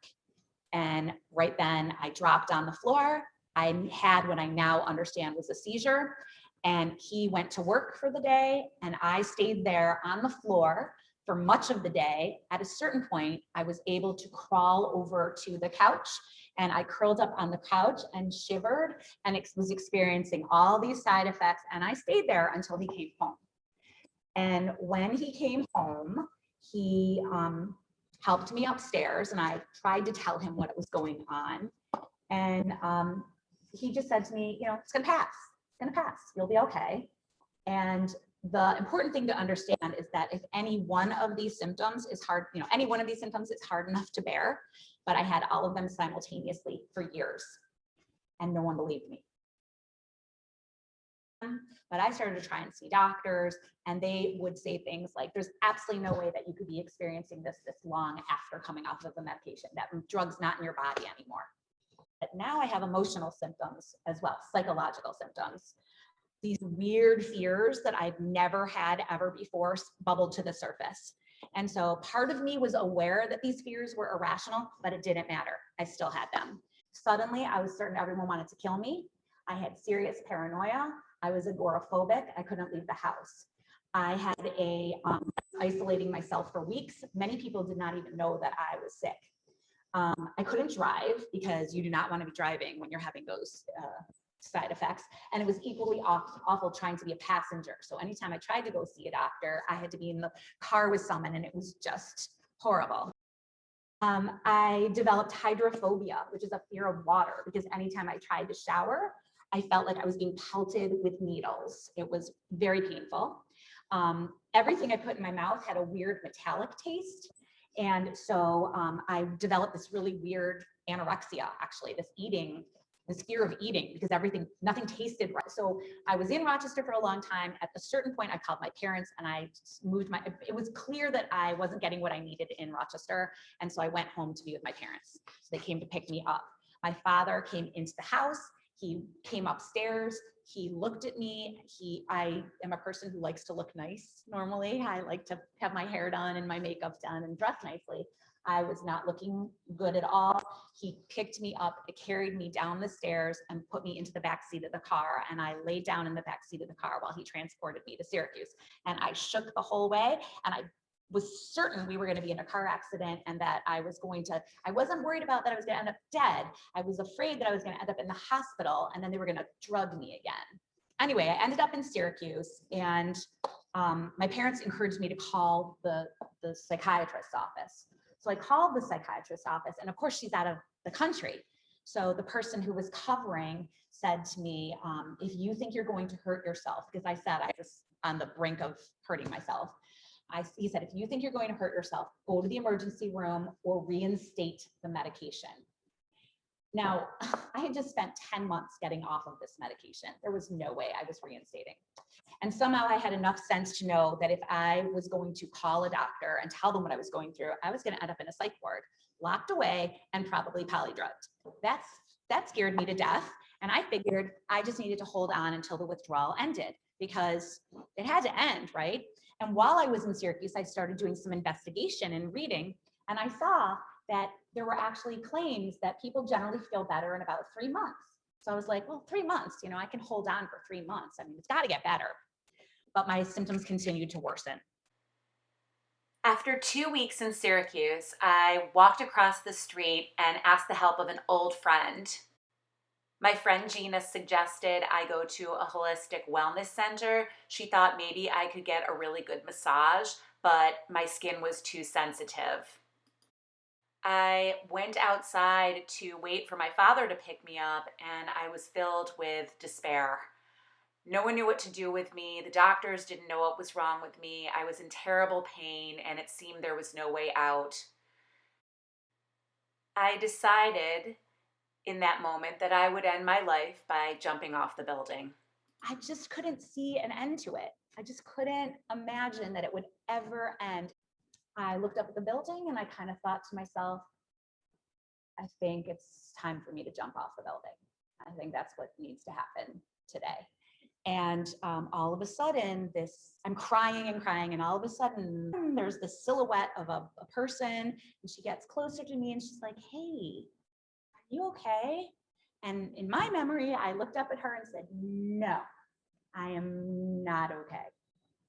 Speaker 2: And right then I dropped on the floor. I had what I now understand was a seizure, and he went to work for the day, and I stayed there on the floor for much of the day. At a certain point, I was able to crawl over to the couch, and I curled up on the couch and shivered, and was experiencing all these side effects. And I stayed there until he came home. And when he came home, he helped me upstairs, and I tried to tell him what was going on. And he just said to me, you know, it's gonna pass, you'll be okay. And the important thing to understand is that if any one of these symptoms is hard, you know, any one of these symptoms is hard enough to bear, but I had all of them simultaneously for years, and no one believed me. But I started to try and see doctors, and they would say things like, there's absolutely no way that you could be experiencing this long after coming off of the medication. That drug's not in your body anymore. But now I have emotional symptoms as well, psychological symptoms. These weird fears that I've never had ever before bubbled to the surface. And so part of me was aware that these fears were irrational, but it didn't matter. I still had them. Suddenly, I was certain everyone wanted to kill me. I had serious paranoia. I was agoraphobic. I couldn't leave the house. I had isolating myself for weeks. Many people did not even know that I was sick. I couldn't drive, because you do not want to be driving when you're having those side effects. And it was equally awful trying to be a passenger. So anytime I tried to go see a doctor, I had to be in the car with someone, and it was just horrible. I developed hydrophobia, which is a fear of water, because anytime I tried to shower, I felt like I was being pelted with needles. It was very painful. Everything I put in my mouth had a weird metallic taste. And so I developed this really weird anorexia, actually, this fear of eating, because nothing tasted right. So I was in Rochester for a long time. At a certain point, I called my parents and I moved it was clear that I wasn't getting what I needed in Rochester. And so I went home to be with my parents. So they came to pick me up. My father came into the house. He came upstairs. He looked at me. I am a person who likes to look nice normally. I like to have my hair done and my makeup done and dress nicely. I was not looking good at all. He picked me up, carried me down the stairs and put me into the back seat of the car. And I laid down in the back seat of the car while he transported me to Syracuse. And I shook the whole way. And I was certain we were going to be in a car accident and that I wasn't worried about that I was going to end up dead. I was afraid that I was going to end up in the hospital and then they were going to drug me again. Anyway, I ended up in Syracuse and my parents encouraged me to call the psychiatrist's office. So I called the psychiatrist's office and of course she's out of the country. So the person who was covering said to me, if you think you're going to hurt yourself, because I said I was on the brink of hurting myself. He said, if you think you're going to hurt yourself, go to the emergency room or reinstate the medication. Now, I had just spent 10 months getting off of this medication. There was no way I was reinstating. And somehow I had enough sense to know that if I was going to call a doctor and tell them what I was going through, I was going to end up in a psych ward, locked away and probably polydrugged. That scared me to death. And I figured I just needed to hold on until the withdrawal ended because it had to end, right? And while I was in Syracuse, I started doing some investigation and reading, and I saw that there were actually claims that people generally feel better in about 3 months. So I was like, well, 3 months, I can hold on for 3 months. I mean, it's got to get better. But my symptoms continued to worsen.
Speaker 3: After 2 weeks in Syracuse, I walked across the street and asked the help of an old friend. My friend Gina suggested I go to a holistic wellness center. She thought maybe I could get a really good massage, but my skin was too sensitive. I went outside to wait for my father to pick me up, and I was filled with despair. No one knew what to do with me. The doctors didn't know what was wrong with me. I was in terrible pain, and it seemed there was no way out. I decided in that moment that I would end my life by jumping off the building.
Speaker 2: I just couldn't see an end to it. I just couldn't imagine that it would ever end. I looked up at the building and I kind of thought to myself, I think it's time for me to jump off the building. I think that's what needs to happen today. And all of a sudden I'm crying and crying. And all of a sudden there's this silhouette of a person and she gets closer to me and she's like, hey, are you okay? And in my memory, I looked up at her and said, no, I am not okay.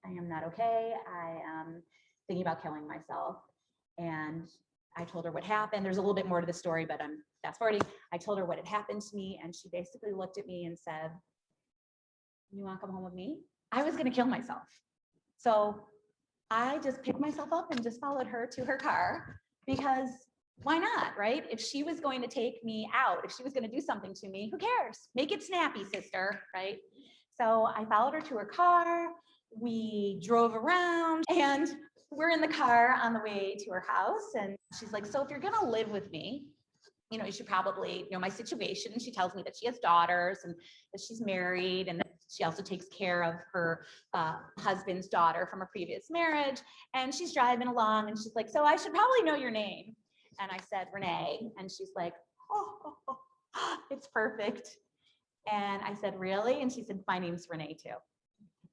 Speaker 2: I am not okay. I am thinking about killing myself. And I told her what happened. There's a little bit more to the story, but I'm fast forwarding. I told her what had happened to me. And she basically looked at me and said, you want to come home with me? I was going to kill myself. So I just picked myself up and just followed her to her car because why not, right? If she was going to take me out, if she was going to do something to me, who cares? Make it snappy, sister, right? So I followed her to her car. We drove around and we're in the car on the way to her house. And she's like, so if you're going to live with me, you should probably know my situation. And she tells me that she has daughters and that she's married and that she also takes care of her husband's daughter from a previous marriage. And she's driving along and she's like, so I should probably know your name. And I said, Renee. And she's like, oh, it's perfect. And I said, really? And she said, my name's Renee too.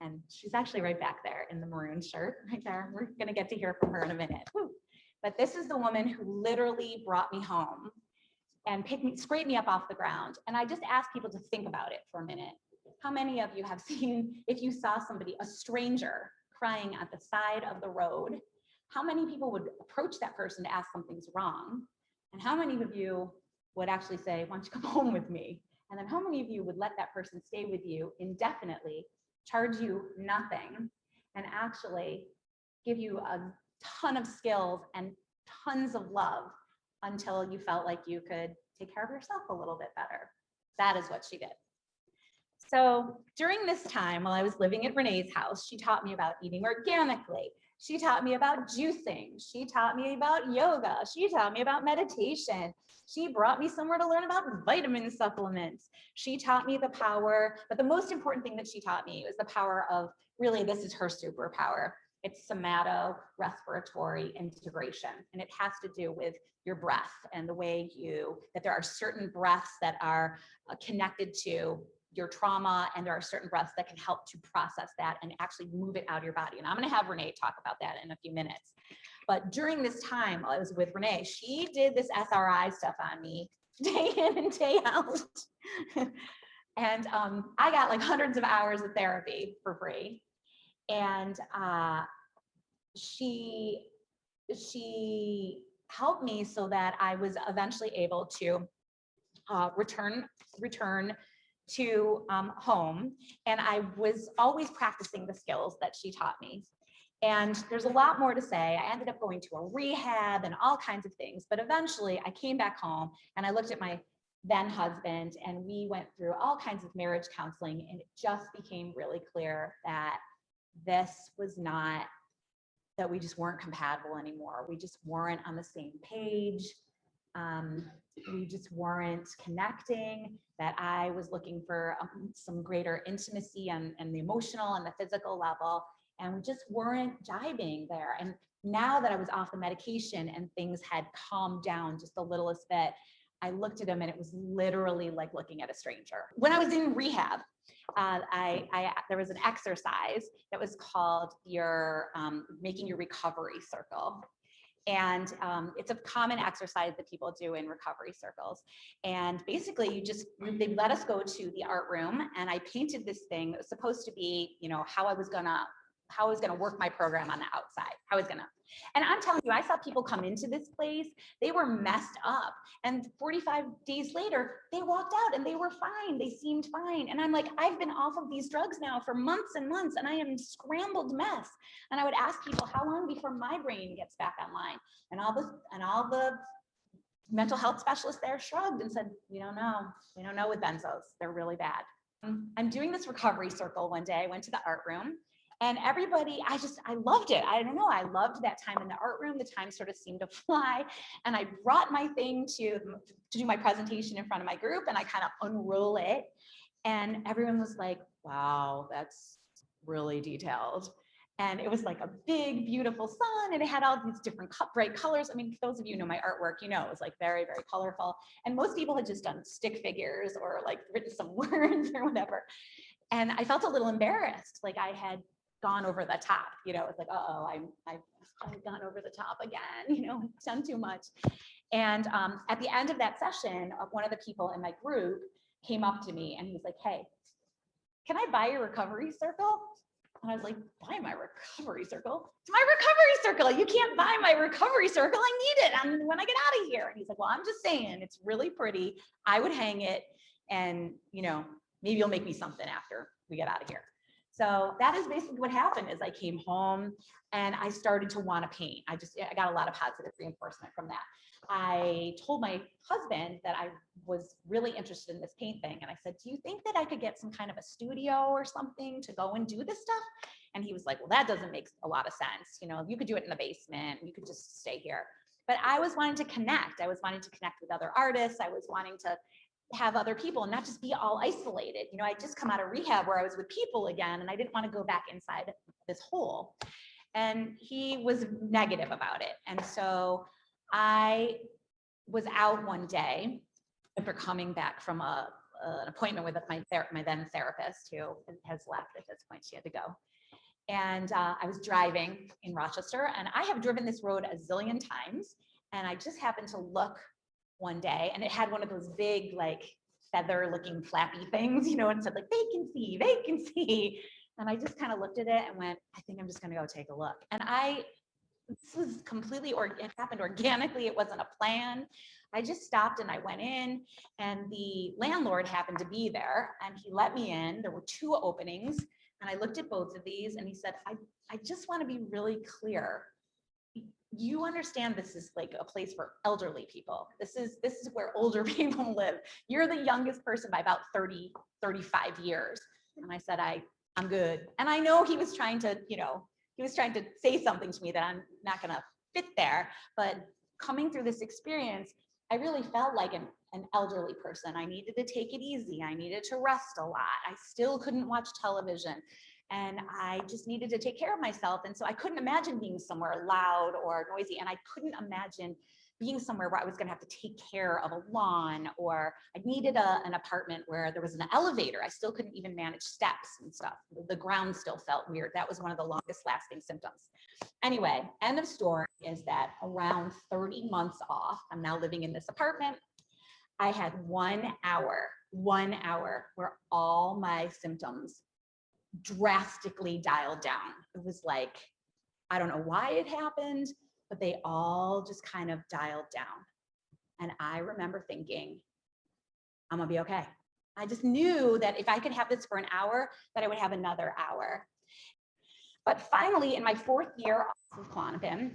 Speaker 2: And she's actually right back there in the maroon shirt right there. We're going to get to hear from her in a minute. Woo. But this is the woman who literally brought me home and scraped me up off the ground. And I just ask people to think about it for a minute. How many of you have seen, if you saw somebody, a stranger crying at the side of the road, how many people would approach that person to ask something's wrong? And how many of you would actually say, why don't you come home with me? And then how many of you would let that person stay with you indefinitely, charge you nothing, and actually give you a ton of skills and tons of love until you felt like you could take care of yourself a little bit better? That is what she did. So during this time, while I was living at Renee's house, she taught me about eating organically. She taught me about juicing. She taught me about yoga. She taught me about meditation. She brought me somewhere to learn about vitamin supplements. She taught me the power, but the most important thing that she taught me was the power of, really, this is her superpower. It's somatic respiratory integration. And it has to do with your breath and the way that there are certain breaths that are connected to your trauma, and there are certain breaths that can help to process that and actually move it out of your body. And I'm going to have Renee talk about that in a few minutes. But during this time, while I was with Renee, she did this SRI stuff on me day in and day out. And I got like hundreds of hours of therapy for free. And she helped me so that I was eventually able to return to home. And I was always practicing the skills that she taught me. And there's a lot more to say. I ended up going to a rehab and all kinds of things, but eventually I came back home and I looked at my then husband and we went through all kinds of marriage counseling, and it just became really clear that this was not, that we just weren't compatible anymore. We just weren't on the same page. We just weren't connecting, that I was looking for some greater intimacy and the emotional and the physical level, and we just weren't jiving there. And now that I was off the medication and things had calmed down just the littlest bit, I looked at him and it was literally like looking at a stranger. When I was in rehab, there was an exercise that was called making your recovery circle. And it's a common exercise that people do in recovery circles. And basically they let us go to the art room, and I painted this thing that was supposed to be, how I was gonna work my program on the outside. And I'm telling you, I saw people come into this place, they were messed up. And 45 days later, they walked out and they were fine. They seemed fine. And I'm like, I've been off of these drugs now for months and months, and I am a scrambled mess. And I would ask people, how long before my brain gets back online? And all the mental health specialists there shrugged and said, we don't know with benzos. They're really bad. I'm doing this recovery circle one day. I went to the art room. And everybody, I loved it. I don't know, I loved that time in the art room. The time sort of seemed to fly. And I brought my thing to do my presentation in front of my group, and I kind of unroll it. And everyone was like, wow, that's really detailed. And it was like a big, beautiful sun, and it had all these different bright colors. I mean, those of you who know my artwork, it was like very, very colorful. And most people had just done stick figures or like written some words or whatever. And I felt a little embarrassed, like I had gone over the top, it's like, I've gone over the top again, done too much. And at the end of that session, one of the people in my group came up to me and he was like, hey, can I buy your recovery circle? And I was like, buy my recovery circle? It's my recovery circle. You can't buy my recovery circle. I need it when I get out of here. And he's like, well, I'm just saying, it's really pretty. I would hang it, and maybe you'll make me something after we get out of here. So that is basically what happened. Is I came home and I started to want to paint. I got a lot of positive reinforcement from that. I told my husband that I was really interested in this paint thing. And I said, do you think that I could get some kind of a studio or something to go and do this stuff? And he was like, well, that doesn't make a lot of sense. You could do it in the basement. You could just stay here. But I was wanting to connect. I was wanting to connect with other artists. I was wanting to have other people and not just be all isolated. I just come out of rehab where I was with people again, and I didn't want to go back inside this hole. And he was negative about it. And so I was out one day after coming back from an appointment with my then therapist, who has left at this point. She had to go. And I was driving in Rochester, and I have driven this road a zillion times. And I just happened to look one day, and it had one of those big, like, feather looking flappy things, and said like vacancy. And I just kind of looked at it and went, I think I'm just gonna go take a look. And this was completely, it happened organically. It wasn't a plan. I just stopped and I went in, and the landlord happened to be there, and he let me in. There were 2 openings, and I looked at both of these, and he said, I just want to be really clear. you understand this is like a place for elderly people. This is where older people live. You're the youngest person by about 30, 35 years. And I said, I'm good. And I know he was trying to, he was trying to say something to me that I'm not gonna fit there. But coming through this experience, I really felt like an elderly person. I needed to take it easy. I needed to rest a lot. I still couldn't watch television. And I just needed to take care of myself. And so I couldn't imagine being somewhere loud or noisy. And I couldn't imagine being somewhere where I was going to have to take care of a lawn, or I needed an apartment where there was an elevator. I still couldn't even manage steps and stuff. The ground still felt weird. That was one of the longest lasting symptoms. Anyway, end of story is that around 30 months off, I'm now living in this apartment. I had 1 hour where all my symptoms drastically dialed down. It was like, I don't know why it happened, but they all just kind of dialed down. And I remember thinking, I'm gonna be okay. I just knew that if I could have this for an hour, that I would have another hour. But finally, in my 4th year of Klonopin,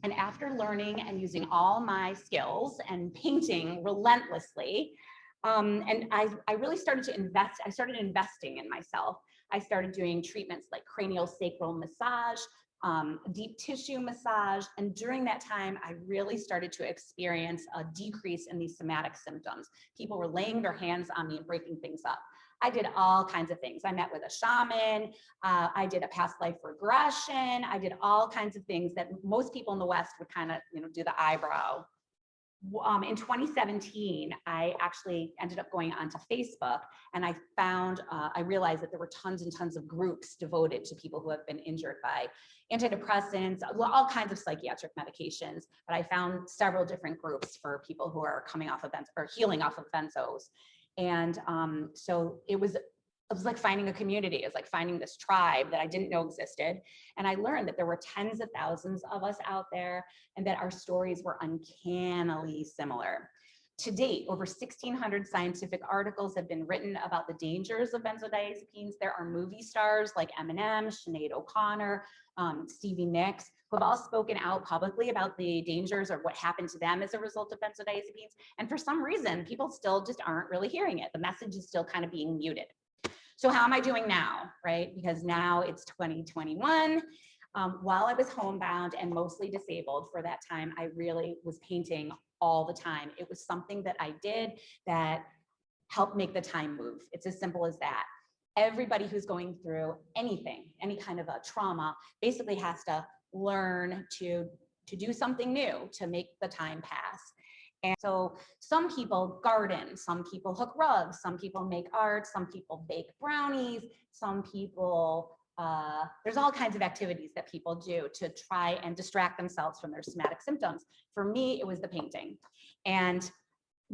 Speaker 2: and after learning and using all my skills and painting relentlessly, and I really started to invest. I started investing in myself. I started doing treatments like cranial sacral massage, deep tissue massage. And during that time, I really started to experience a decrease in these somatic symptoms. People were laying their hands on me and breaking things up. I did all kinds of things. I met with a shaman. I did a past life regression. I did all kinds of things that most people in the West would kind of, do the eyebrow. In 2017, I actually ended up going onto Facebook, and I found, I realized that there were tons and tons of groups devoted to people who have been injured by antidepressants, all kinds of psychiatric medications. But I found several different groups for people who are coming off of or healing off of benzos. And so it was like finding a community. It was like finding this tribe that I didn't know existed. And I learned that there were tens of thousands of us out there, and that our stories were uncannily similar. To date, over 1,600 scientific articles have been written about the dangers of benzodiazepines. There are movie stars like Eminem, Sinead O'Connor, Stevie Nicks, who have all spoken out publicly about the dangers or what happened to them as a result of benzodiazepines. And for some reason, people still just aren't really hearing it. The message is still kind of being muted. So how am I doing now, right? Because now it's 2021. While I was homebound and mostly disabled for that time, I really was painting all the time. It was something that I did that helped make the time move. It's as simple as that. Everybody who's going through anything, any kind of a trauma, basically has to learn to do something new to make the time pass. And so some people garden, some people hook rugs, some people make art, some people bake brownies, some people, there's all kinds of activities that people do to try and distract themselves from their somatic symptoms. For me, it was the painting. And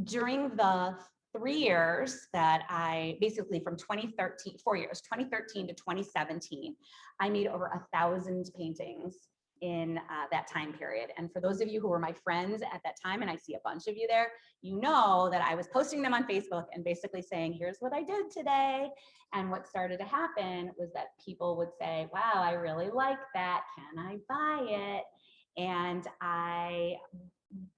Speaker 2: during the 3 years that I basically from 2013, 4 years, 2013 to 2017, I made over 1,000 paintings in that time period. And for those of you who were my friends at that time, and I see a bunch of you there, you know that I was posting them on Facebook and basically saying, here's what I did today. And what started to happen was that people would say, wow, I really like that. Can I buy it? And I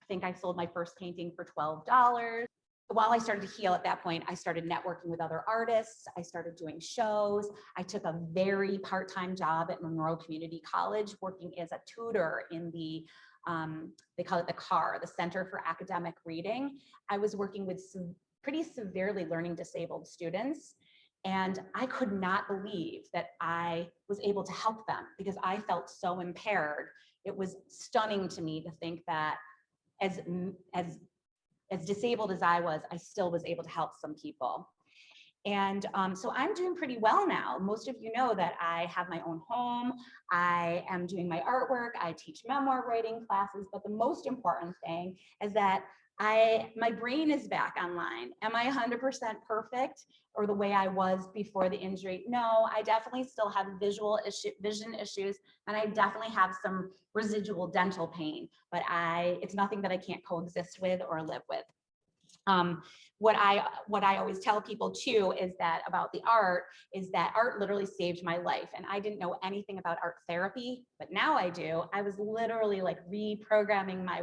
Speaker 2: think I sold my first painting for $12. While I started to heal at that point, I started networking with other artists. I started doing shows. I took a very part-time job at Monroe Community College, working as a tutor in the, they call it the CAR, the Center for Academic Reading. I was working with some pretty severely learning disabled students. And I could not believe that I was able to help them because I felt so impaired. It was stunning to me to think that as disabled as I was, I still was able to help some people. And so I'm doing pretty well now. Most of you know that I have my own home. I am doing my artwork. I teach memoir writing classes. But the most important thing is that my brain is back online. Am I 100% perfect or the way I was before the injury? No, I definitely still have vision issues, and I definitely have some residual dental pain, but it's nothing that I can't coexist with or live with. What I always tell people too is that about the art is that art literally saved my life. And I didn't know anything about art therapy, but now I do. I was literally like reprogramming my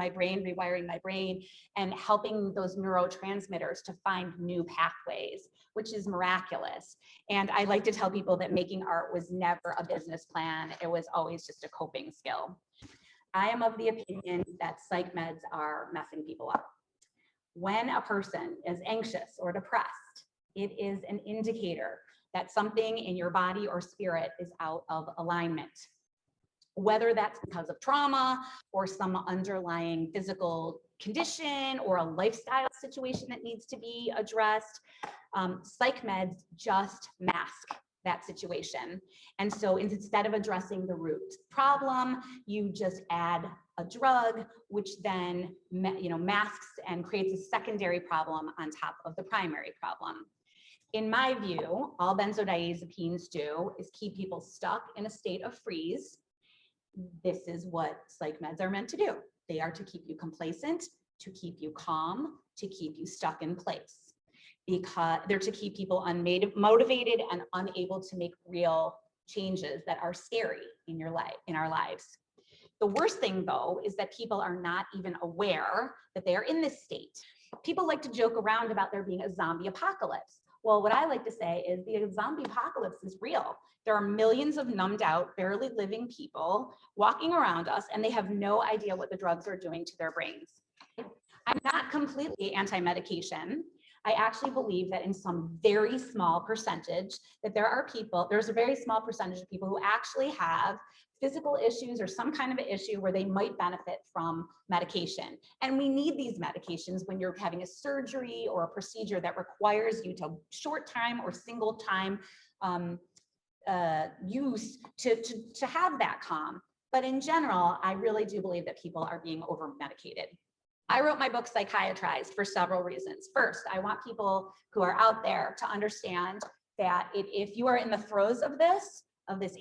Speaker 2: brain, rewiring my brain, and helping those neurotransmitters to find new pathways, which is miraculous. And I like to tell people that making art was never a business plan. It was always just a coping skill. I am of the opinion that psych meds are messing people up. When a person is anxious or depressed, it is an indicator that something in your body or spirit is out of alignment. Whether that's because of trauma or some underlying physical condition or a lifestyle situation that needs to be addressed, psych meds just mask that situation. And so instead of addressing the root problem, you just add a drug, which then masks and creates a secondary problem on top of the primary problem. In my view, all benzodiazepines do is keep people stuck in a state of freeze. This is what psych meds are meant to do. They are to keep you complacent, to keep you calm, to keep you stuck in place. Because they're to keep people unmotivated and unable to make real changes that are scary in our lives. The worst thing though is that people are not even aware that they are in this state. People like to joke around about there being a zombie apocalypse. Well, what I like to say is the zombie apocalypse is real. There are millions of numbed out, barely living people walking around us, and they have no idea what the drugs are doing to their brains. I'm not completely anti-medication. I actually believe that in some very small percentage that there's a very small percentage of people who actually have physical issues or some kind of an issue where they might benefit from medication. And we need these medications when you're having a surgery or a procedure that requires you to short time or single time use to have that calm. But in general, I really do believe that people are being over medicated. I wrote my book, Psychiatrized, for several reasons. First, I want people who are out there to understand that if you are in the throes of this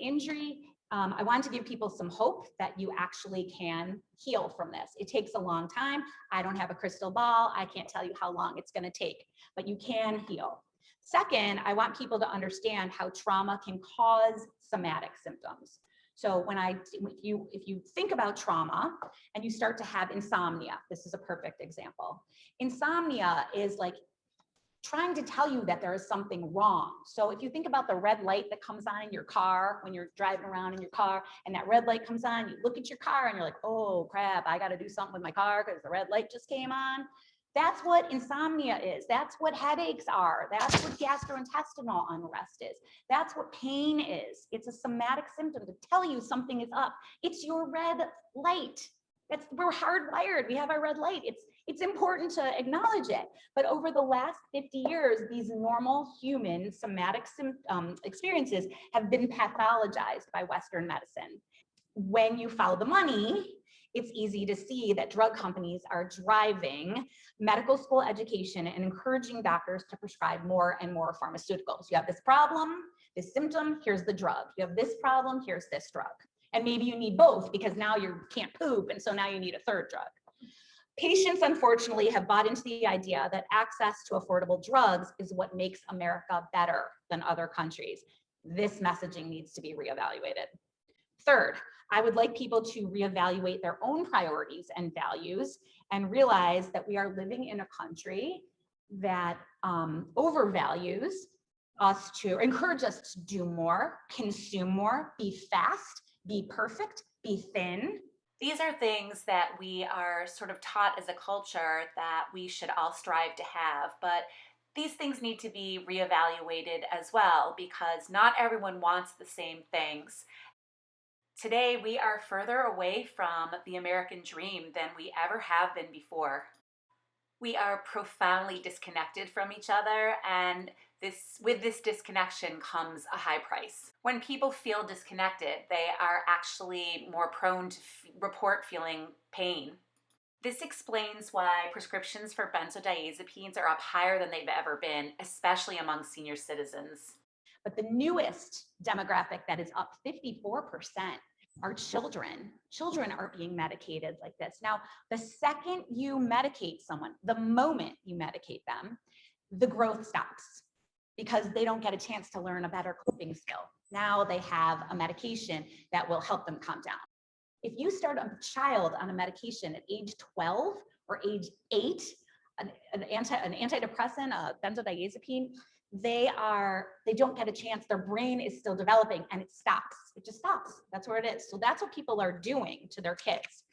Speaker 2: injury, I want to give people some hope that you actually can heal from this. It takes a long time. I don't have a crystal ball. I can't tell you how long it's going to take, but you can heal. Second, I want people to understand how trauma can cause somatic symptoms. So if you think about trauma and you start to have insomnia, this is a perfect example. Insomnia is like trying to tell you that there is something wrong. So if you think about the red light that comes on in your car when you're driving around in your car and that red light comes on, you look at your car and you're like, oh crap, I got to do something with my car because the red light just came on. That's what insomnia is. That's what headaches are. That's what gastrointestinal unrest is. That's what pain is. It's a somatic symptom to tell you something is up. It's your red light. We're hardwired. We have our red light. It's important to acknowledge it. But over the last 50 years, these normal human somatic experiences have been pathologized by Western medicine. When you follow the money, it's easy to see that drug companies are driving medical school education and encouraging doctors to prescribe more and more pharmaceuticals. You have this problem, this symptom, here's the drug. You have this problem, here's this drug. And maybe you need both because now you can't poop, and so now you need a third drug. Patients, unfortunately, have bought into the idea that access to affordable drugs is what makes America better than other countries. This messaging needs to be reevaluated. Third, I would like people to reevaluate their own priorities and values and realize that we are living in a country that overvalues us to encourage us to do more, consume more, be fast, be perfect, be thin.
Speaker 3: These are things that we are sort of taught as a culture that we should all strive to have, but these things need to be reevaluated as well because not everyone wants the same things. Today, we are further away from the American dream than we ever have been before. We are profoundly disconnected from each other, and with this disconnection comes a high price. When people feel disconnected, they are actually more prone to report feeling pain. This explains why prescriptions for benzodiazepines are up higher than they've ever been, especially among senior citizens.
Speaker 2: But the newest demographic that is up 54% are children. Children are being medicated like this. Now, the second you medicate someone, the moment you medicate them, the growth stops because they don't get a chance to learn a better coping skill. Now they have a medication that will help them calm down. If you start a child on a medication at age 12 or age 8, an antidepressant, a benzodiazepine, they don't get a chance. Their brain is still developing and it stops. It just stops. That's where it is. So that's what people are doing to their kids.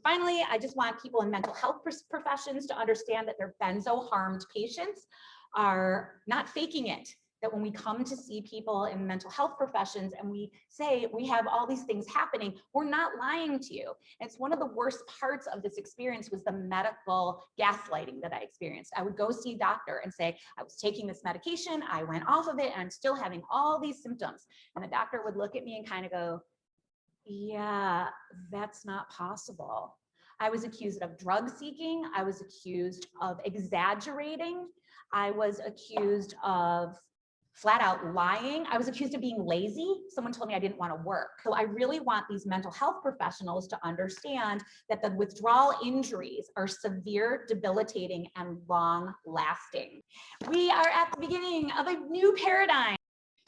Speaker 2: Finally, I just want people in mental health professions to understand that their benzo harmed patients are not faking it. That when we come to see people in mental health professions and we say we have all these things happening, we're not lying to you. And it's one of the worst parts of this experience was the medical gaslighting that I experienced. I would go see a doctor and say, I was taking this medication, I went off of it, and I'm still having all these symptoms. And the doctor would look at me and kind of go, yeah, that's not possible. I was accused of drug seeking. I was accused of exaggerating. I was accused of flat out lying. I was accused of being lazy. Someone told me I didn't want to work. So I really want these mental health professionals to understand that the withdrawal injuries are severe, debilitating, and long lasting. We are at the beginning of a new paradigm.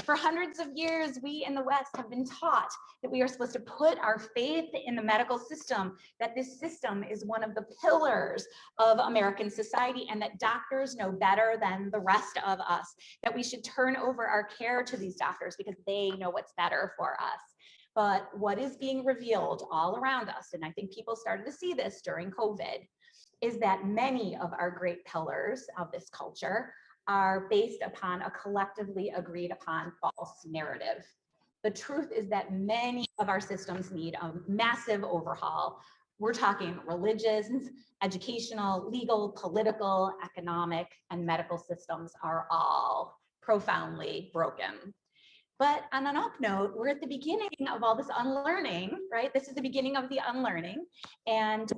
Speaker 2: For hundreds of years, we in the West have been taught that we are supposed to put our faith in the medical system, that this system is one of the pillars of American society, and that doctors know better than the rest of us, that we should turn over our care to these doctors because they know what's better for us. But what is being revealed all around us, and I think people started to see this during COVID, is that many of our great pillars of this culture are based upon a collectively agreed upon false narrative. The truth is that many of our systems need a massive overhaul. We're talking religious, educational, legal, political, economic, and medical systems are all profoundly broken. But on an up note, we're at the beginning of all this unlearning, right? This is the beginning of the unlearning, and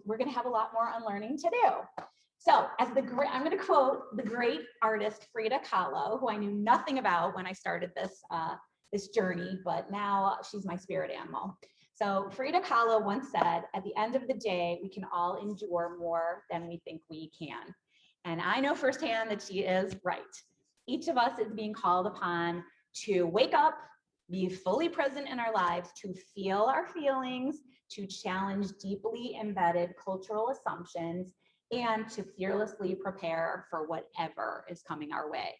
Speaker 2: we're gonna have a lot more unlearning to do. So I'm going to quote the great artist Frida Kahlo, who I knew nothing about when I started this journey, but now she's my spirit animal. So Frida Kahlo once said, at the end of the day, we can all endure more than we think we can. And I know firsthand that she is right. Each of us is being called upon to wake up, be fully present in our lives, to feel our feelings, to challenge deeply embedded cultural assumptions, and to fearlessly prepare for whatever is coming our way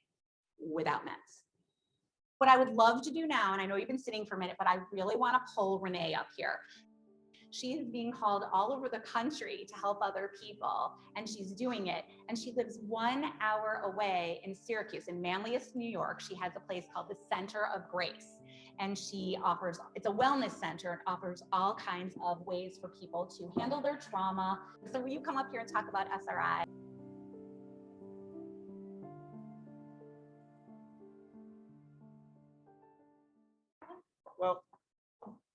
Speaker 2: without meds. What I would love to do now, and I know you've been sitting for a minute, but I really want to pull Renee up here. She is being called all over the country to help other people, and she's doing it. And she lives 1 hour away in Syracuse, in Manlius, New York. She has a place called the Center of Grace. And she offers, it's a wellness center, and offers all kinds of ways for people to handle their trauma. So will you come up here and talk about SRI?
Speaker 4: Well,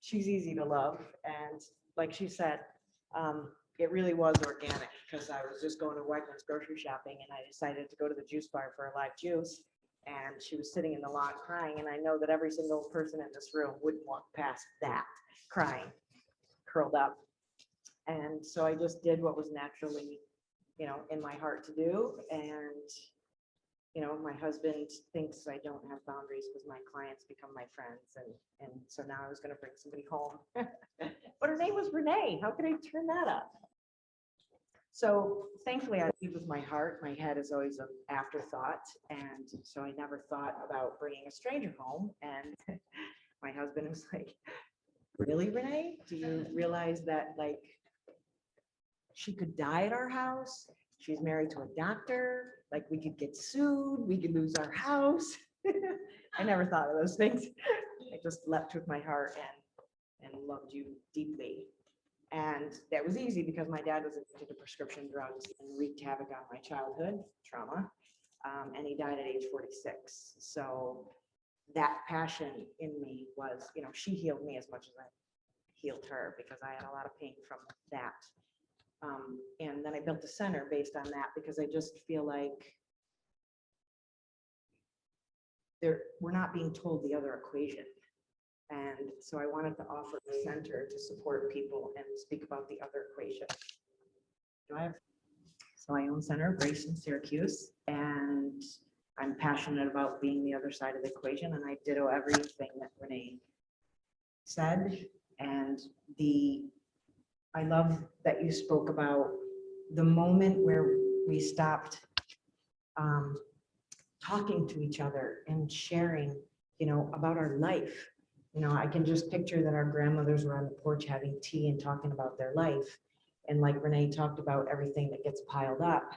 Speaker 4: she's easy to love. And like she said, it really was organic because I was just going to Wegmans grocery shopping and I decided to go to the juice bar for a live juice. And she was sitting in the lawn crying. And I know that every single person in this room wouldn't walk past that, crying, curled up. And so I just did what was naturally, in my heart to do. And, my husband thinks I don't have boundaries because my clients become my friends. And so now I was going to bring somebody home. But her name was Renee. How could I turn that up? So thankfully, I lead with my heart. My head is always an afterthought. And so I never thought about bringing a stranger home. And my husband was like, really, Renee? Do you realize that, she could die at our house? She's married to a doctor. We could get sued. We could lose our house. I never thought of those things. I just leapt with my heart and loved you deeply. And that was easy because my dad was addicted to prescription drugs and wreaked havoc on my childhood trauma. And he died at age 46. So that passion in me was, she healed me as much as I healed her because I had a lot of pain from that. And then I built a center based on that because I just feel like we're not being told the other equation. And so I wanted to offer the center to support people and speak about the other equation. So I own Center of Grace in Syracuse, and I'm passionate about being the other side of the equation, and I ditto everything that Renee said. And I love that you spoke about the moment where we stopped talking to each other and sharing, about our life. I can just picture that our grandmothers were on the porch having tea and talking about their life. And like Renee talked about everything that gets piled up.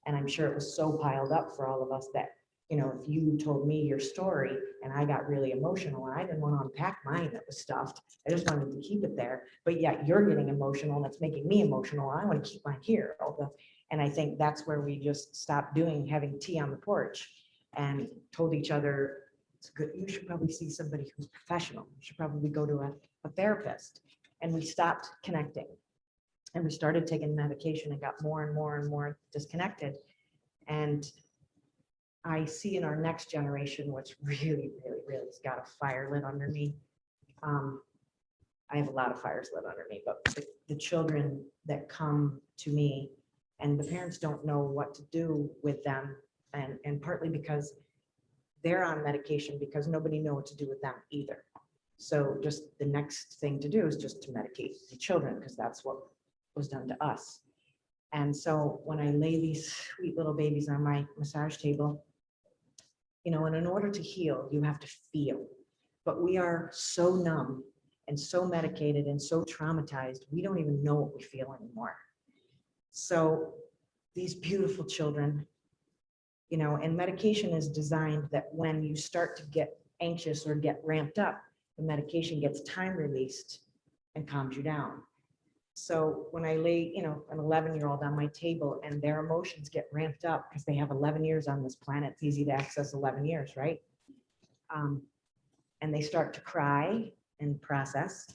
Speaker 4: And I'm sure it was so piled up for all of us that, if you told me your story and I got really emotional and I didn't want to unpack mine that was stuffed, I just wanted to keep it there. But yet you're getting emotional and it's making me emotional. And I want to keep mine here. And I think that's where we just stopped having tea on the porch and told each other, it's good. You should probably see somebody who's professional. You should probably go to a therapist. And we stopped connecting. And we started taking medication and got more and more and more disconnected. And I see in our next generation what's really, really, really has got a fire lit under me. I have a lot of fires lit under me, but the children that come to me and the parents don't know what to do with them. And partly because they're on medication because nobody knows what to do with them either. So just the next thing to do is just to medicate the children because that's what was done to us. And so when I lay these sweet little babies on my massage table, and in order to heal, you have to feel. But we are so numb and so medicated and so traumatized, we don't even know what we feel anymore. So these beautiful children, and medication is designed that when you start to get anxious or get ramped up, the medication gets time released and calms you down. So when I lay, an 11-year-old on my table and their emotions get ramped up because they have 11 years on this planet, it's easy to access 11 years, right? And they start to cry and process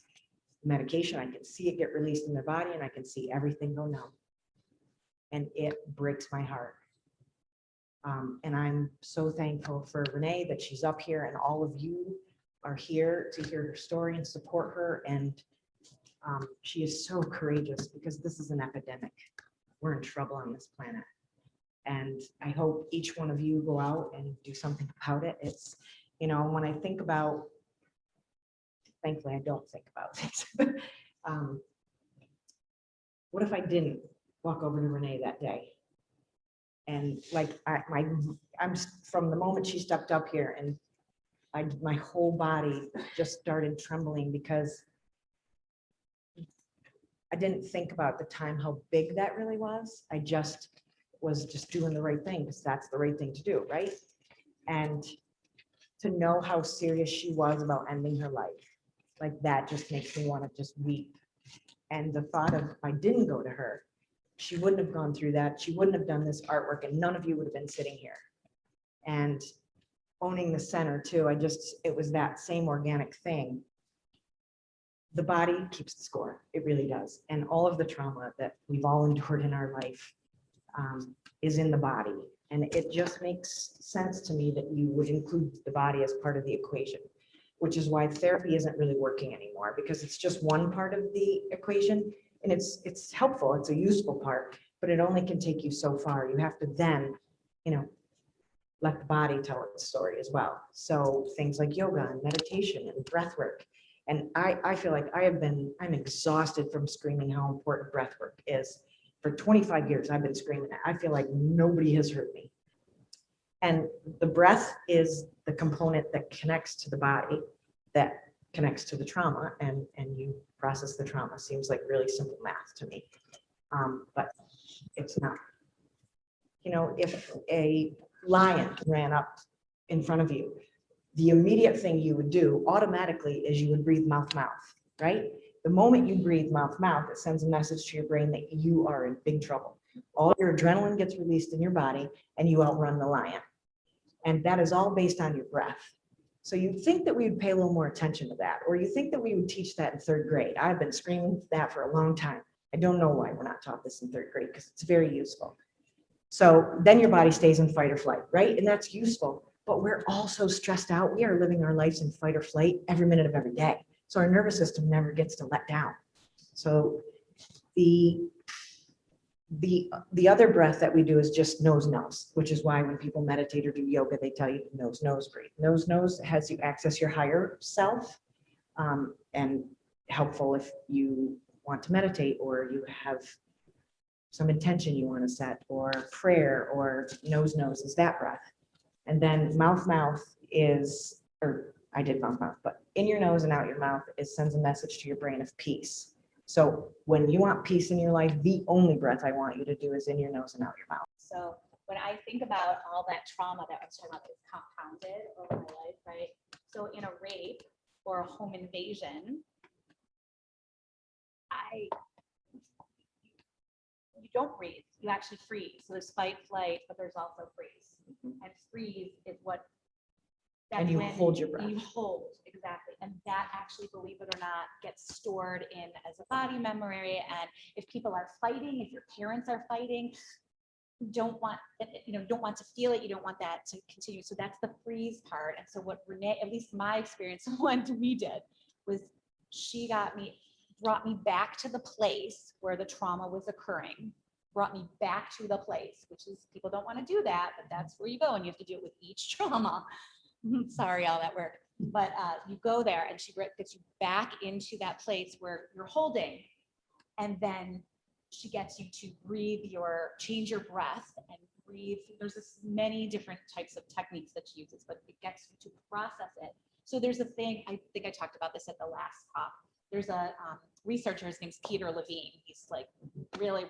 Speaker 4: medication, I can see it get released in their body and I can see everything go numb. And it breaks my heart. And I'm so thankful for Renee that she's up here and all of you are here to hear her story and support her. And she is so courageous because this is an epidemic. We're in trouble on this planet. And I hope each one of you go out and do something about it. It's, when I think about, thankfully I don't think about things. What if I didn't walk over to Renee that day? And like I'm from the moment she stepped up here and my whole body just started trembling because I didn't think about the time how big that really was. I was just doing the right thing because that's the right thing to do, right? And to know how serious she was about ending her life, like that just makes me want to just weep. And the thought of if I didn't go to her, she wouldn't have gone through that. She wouldn't have done this artwork and none of you would have been sitting here. And owning the center too, it was that same organic thing. The body keeps the score. It really does. And all of the trauma that we've all endured in our life is in the body. And it just makes sense to me that you would include the body as part of the equation, which is why therapy isn't really working anymore because it's just one part of the equation. And it's helpful, it's a useful part, but it only can take you so far. You have to then, let the body tell its story as well. So things like yoga and meditation and breath work. And I feel like I'm exhausted from screaming how important breath work is. For 25 years, I've been screaming it. I feel like nobody has heard me. And the breath is the component that connects to the body, that connects to the trauma, and you process the trauma. Seems like really simple math to me, but it's not. If a lion ran up in front of you, the immediate thing you would do automatically is you would breathe mouth-mouth, right? The moment you breathe mouth-mouth, it sends a message to your brain that you are in big trouble. All your adrenaline gets released in your body and you outrun the lion. And that is all based on your breath. So you'd think that we would pay a little more attention to that, or you think that we would teach that in 3rd grade. I've been screaming that for a long time. I don't know why we're not taught this in 3rd grade because it's very useful. So then your body stays in fight or flight, right? And that's useful. but we're all so stressed out. We are living our lives in fight or flight every minute of every day. So our nervous system never gets to let down. So the other breath that we do is just nose, which is why when people meditate or do yoga, they tell you nose breathe. Nose has you access your higher self, and helpful if you want to meditate or you have some intention you want to set, or prayer, or nose is that breath. And then mouth is, or I did mouth, but in your nose and out your mouth, it sends a message to your brain of peace. So when you want peace in your life, the only breath I want you to do is in your nose and out your mouth.
Speaker 2: So when I think about all that trauma that I was talking about that's compounded over my life, right? So in a rape or a home invasion, you don't breathe, you actually freeze. So there's fight, flight, but there's also freeze. And freeze is what.
Speaker 4: And you hold your breath.
Speaker 2: You hold, exactly. And that actually, believe it or not, gets stored in as a body memory. And if people are fighting, if your parents are fighting, don't want to feel it. You don't want that to continue. So that's the freeze part. And so what Renee, at least my experience, what we did was she brought me back to the place where the trauma was occurring, brought me back to the place, which is, people don't want to do that, but that's where you go, and you have to do it with each trauma. Sorry, all that work. But you go there and she gets you back into that place where you're holding. And then she gets you to change your breath and breathe. There's many different types of techniques that she uses, but it gets you to process it. So there's a thing, I think I talked about this at the last talk. There's a researcher, his name's Peter Levine. He's like really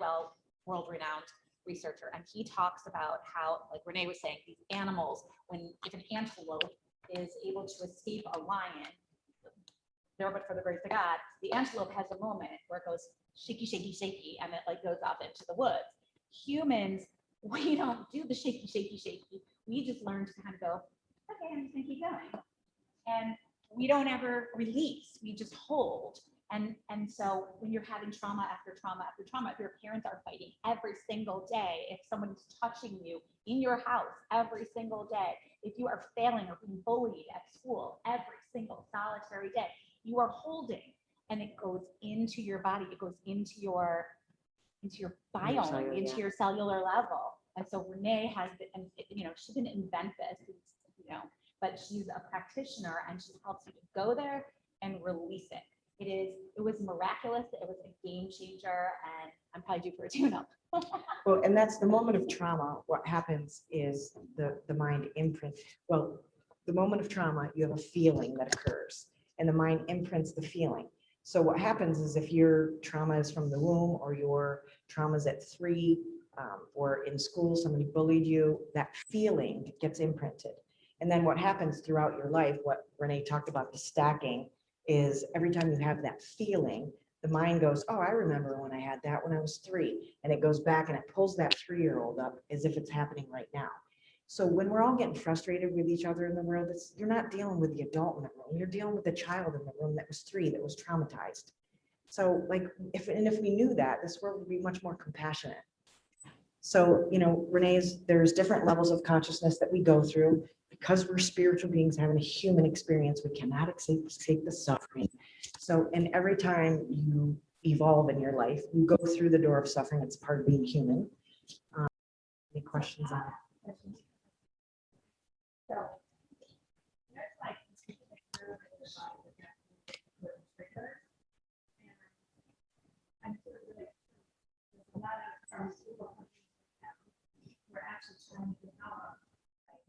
Speaker 2: world-renowned researcher, and he talks about how, like Renee was saying, these animals, if an antelope is able to escape a lion, there but for the grace of God, the antelope has a moment where it goes shaky, shaky, shaky, and it like goes off into the woods. Humans, we don't do the shaky, shaky, shaky. We just learn to kind of go, okay, I'm just gonna keep going. And we don't ever release, we just hold. And so when you're having trauma after trauma after trauma, if your parents are fighting every single day, if someone's touching you in your house every single day, if you are failing or being bullied at school every single solitary day, you are holding, and it goes into your body, it goes into your biome, into your cellular level. And so Renee has, and she didn't invent this, but she's a practitioner, and she helps you to go there and release it. It was miraculous. It was a game changer, and I'm probably due for a tune-up.
Speaker 4: Well, and that's the moment of trauma. What happens is the mind imprints. Well, the moment of trauma, you have a feeling that occurs, and the mind imprints the feeling. So what happens is, if your trauma is from the womb, or your trauma is at 3, or in school, somebody bullied you, that feeling gets imprinted. And then what happens throughout your life, what Renee talked about, the stacking, is every time you have that feeling, the mind goes, oh, I remember when I had that when I was 3. And it goes back and it pulls that 3-year-old up as if it's happening right now. So when we're all getting frustrated with each other in the world, you're not dealing with the adult in the room. You're dealing with the child in the room that was 3, that was traumatized. So if we knew that, this world would be much more compassionate. So, Renee's, there's different levels of consciousness that we go through. Because we're spiritual beings having a human experience, we cannot escape the suffering. So, and every time you evolve in your life, you go through the door of suffering. It's part of being human. Any questions on it?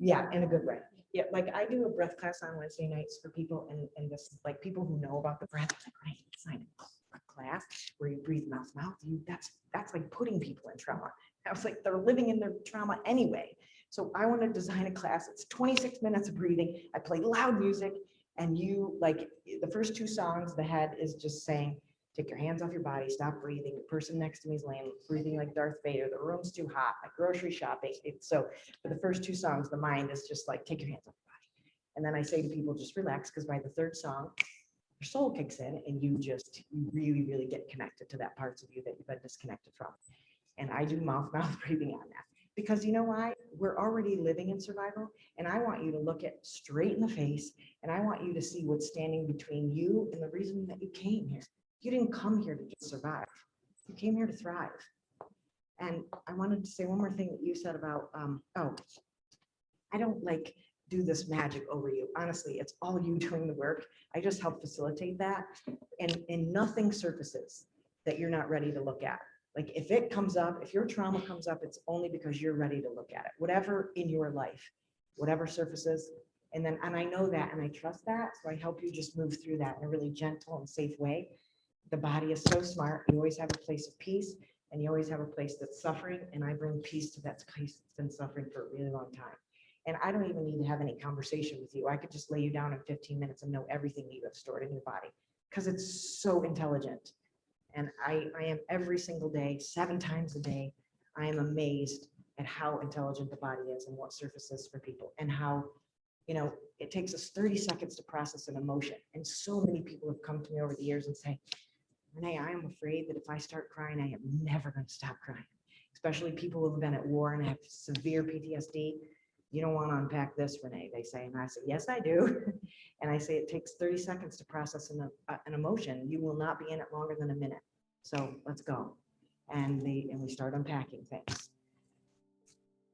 Speaker 4: Yeah, in a good way. Yeah, like I do a breath class on Wednesday nights for people, and this, like, people who know about the breath, like, right, sign a class where you breathe mouth to mouth. That's like putting people in trauma. I was like, they're living in their trauma anyway. So I want to design a class. It's 26 minutes of breathing. I play loud music, and the first 2 songs, the head is just saying, take your hands off your body, stop breathing. The person next to me is breathing like Darth Vader. The room's too hot, like grocery shopping. So for the first 2 songs, the mind is just like, take your hands off your body. And then I say to people, just relax, because by the 3rd song, your soul kicks in, and you really, really get connected to that parts of you that you've been disconnected from. And I do mouth breathing on that, Because you know why? We're already living in survival, and I want you to look it straight in the face, and I want you to see what's standing between you and the reason that you came here. You didn't come here to just survive. You came here to thrive. And I wanted to say one more thing that you said about, I don't like do this magic over you. Honestly, it's all you doing the work. I just help facilitate that, and nothing surfaces that you're not ready to look at. Like if it comes up, if your trauma comes up, it's only because you're ready to look at it. Whatever in your life, whatever surfaces. And I know that, and I trust that. So I help you just move through that in a really gentle and safe way. The body is so smart. You always have a place of peace, and you always have a place that's suffering. And I bring peace to that place that's been suffering for a really long time. And I don't even need to have any conversation with you. I could just lay you down in 15 minutes and know everything you have stored in your body, because it's so intelligent. And I am every single day, 7 times a day, I am amazed at how intelligent the body is and what surfaces for people, and how, it takes us 30 seconds to process an emotion. And so many people have come to me over the years and say, Renee, I am afraid that if I start crying, I am never going to stop crying. Especially people who have been at war and have severe PTSD. You don't want to unpack this, Renee, they say. And I say, yes, I do. And I say, it takes 30 seconds to process an emotion. You will not be in it longer than a minute. So let's go. And we start unpacking things.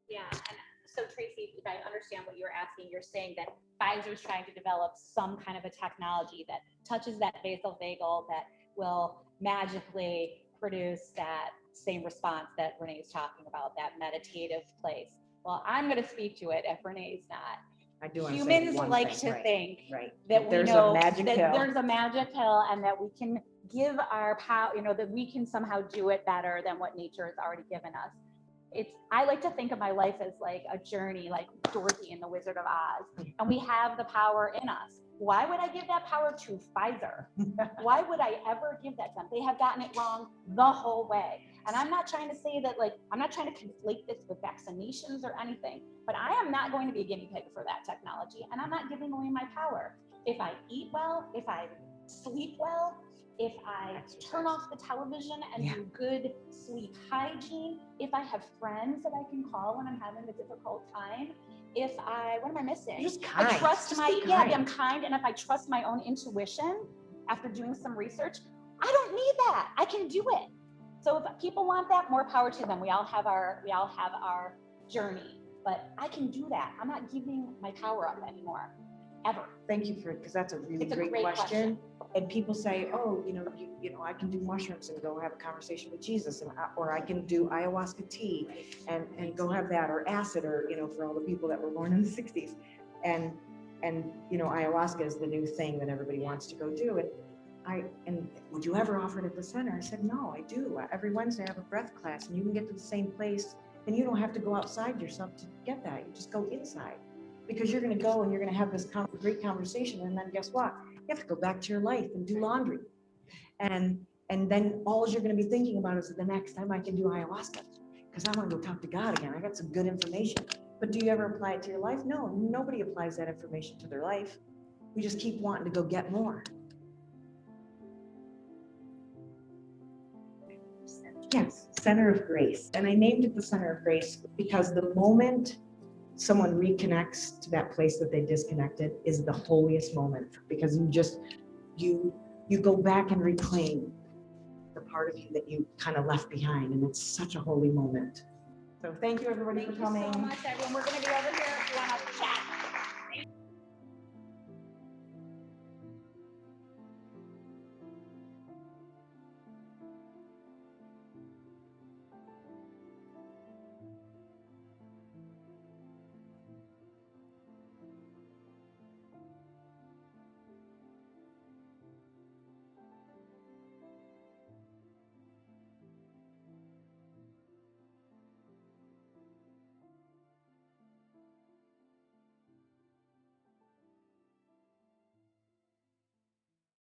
Speaker 2: Yeah, and so Tracy, if I understand what you're asking, you're saying that Pfizer's trying to develop some kind of a technology that touches that vasovagal that will magically produce that same response that Renee's talking about, that meditative place. Well, I'm going to speak to it if Renee's not.
Speaker 4: I do.
Speaker 2: Humans like to think that
Speaker 4: there's
Speaker 2: we know
Speaker 4: a magic
Speaker 2: that
Speaker 4: pill.
Speaker 2: there's a magic pill, and that we can give our power, that we can somehow do it better than what nature has already given us. I like to think of my life as like a journey, like Dorothy in the Wizard of Oz, and we have the power in us. Why would I give that power to Pfizer? Why would I ever give that to them? They have gotten it wrong the whole way. And I'm not trying to say that, I'm not trying to conflate this with vaccinations or anything, but I am not going to be a guinea pig for that technology, and I'm not giving away my power. If I eat well, if I sleep well, if I turn off the television and do good sleep hygiene, if I have friends that I can call when I'm having a difficult time, what am I missing?
Speaker 4: Just kind.
Speaker 2: I trust I'm
Speaker 4: kind.
Speaker 2: kind. And if I trust my own intuition after doing some research, I don't need that. I can do it. So if people want that, more power to them. We all have our journey, but I can do that. I'm not giving my power up anymore, ever.
Speaker 4: Thank you for it, because that's a really great question. And people say, oh, I can do mushrooms and go have a conversation with Jesus, or I can do ayahuasca tea and go have that, or acid, or for all the people that were born in the 60s, and ayahuasca is the new thing that everybody wants to go do. And would you ever offer it at the center? I said, no, I do. Every Wednesday I have a breath class, and you can get to the same place, and you don't have to go outside yourself to get that. You just go inside, because you're going to go and you're going to have this great conversation, and then guess what? You have to go back to your life and do laundry, and then all you're going to be thinking about is the next time I can do ayahuasca, because I want to go talk to God again. I got some good information. But do you ever apply it to your life? No, nobody applies that information to their life. We just keep wanting to go get more. Yes, Center of Grace. And I named it the Center of Grace because the moment someone reconnects to that place that they disconnected is the holiest moment, because you go back and reclaim the part of you that you kind of left behind, and it's such a holy moment. So thank you, everybody, for coming.
Speaker 2: Thank you so much, everyone. We're going to be over here if you want to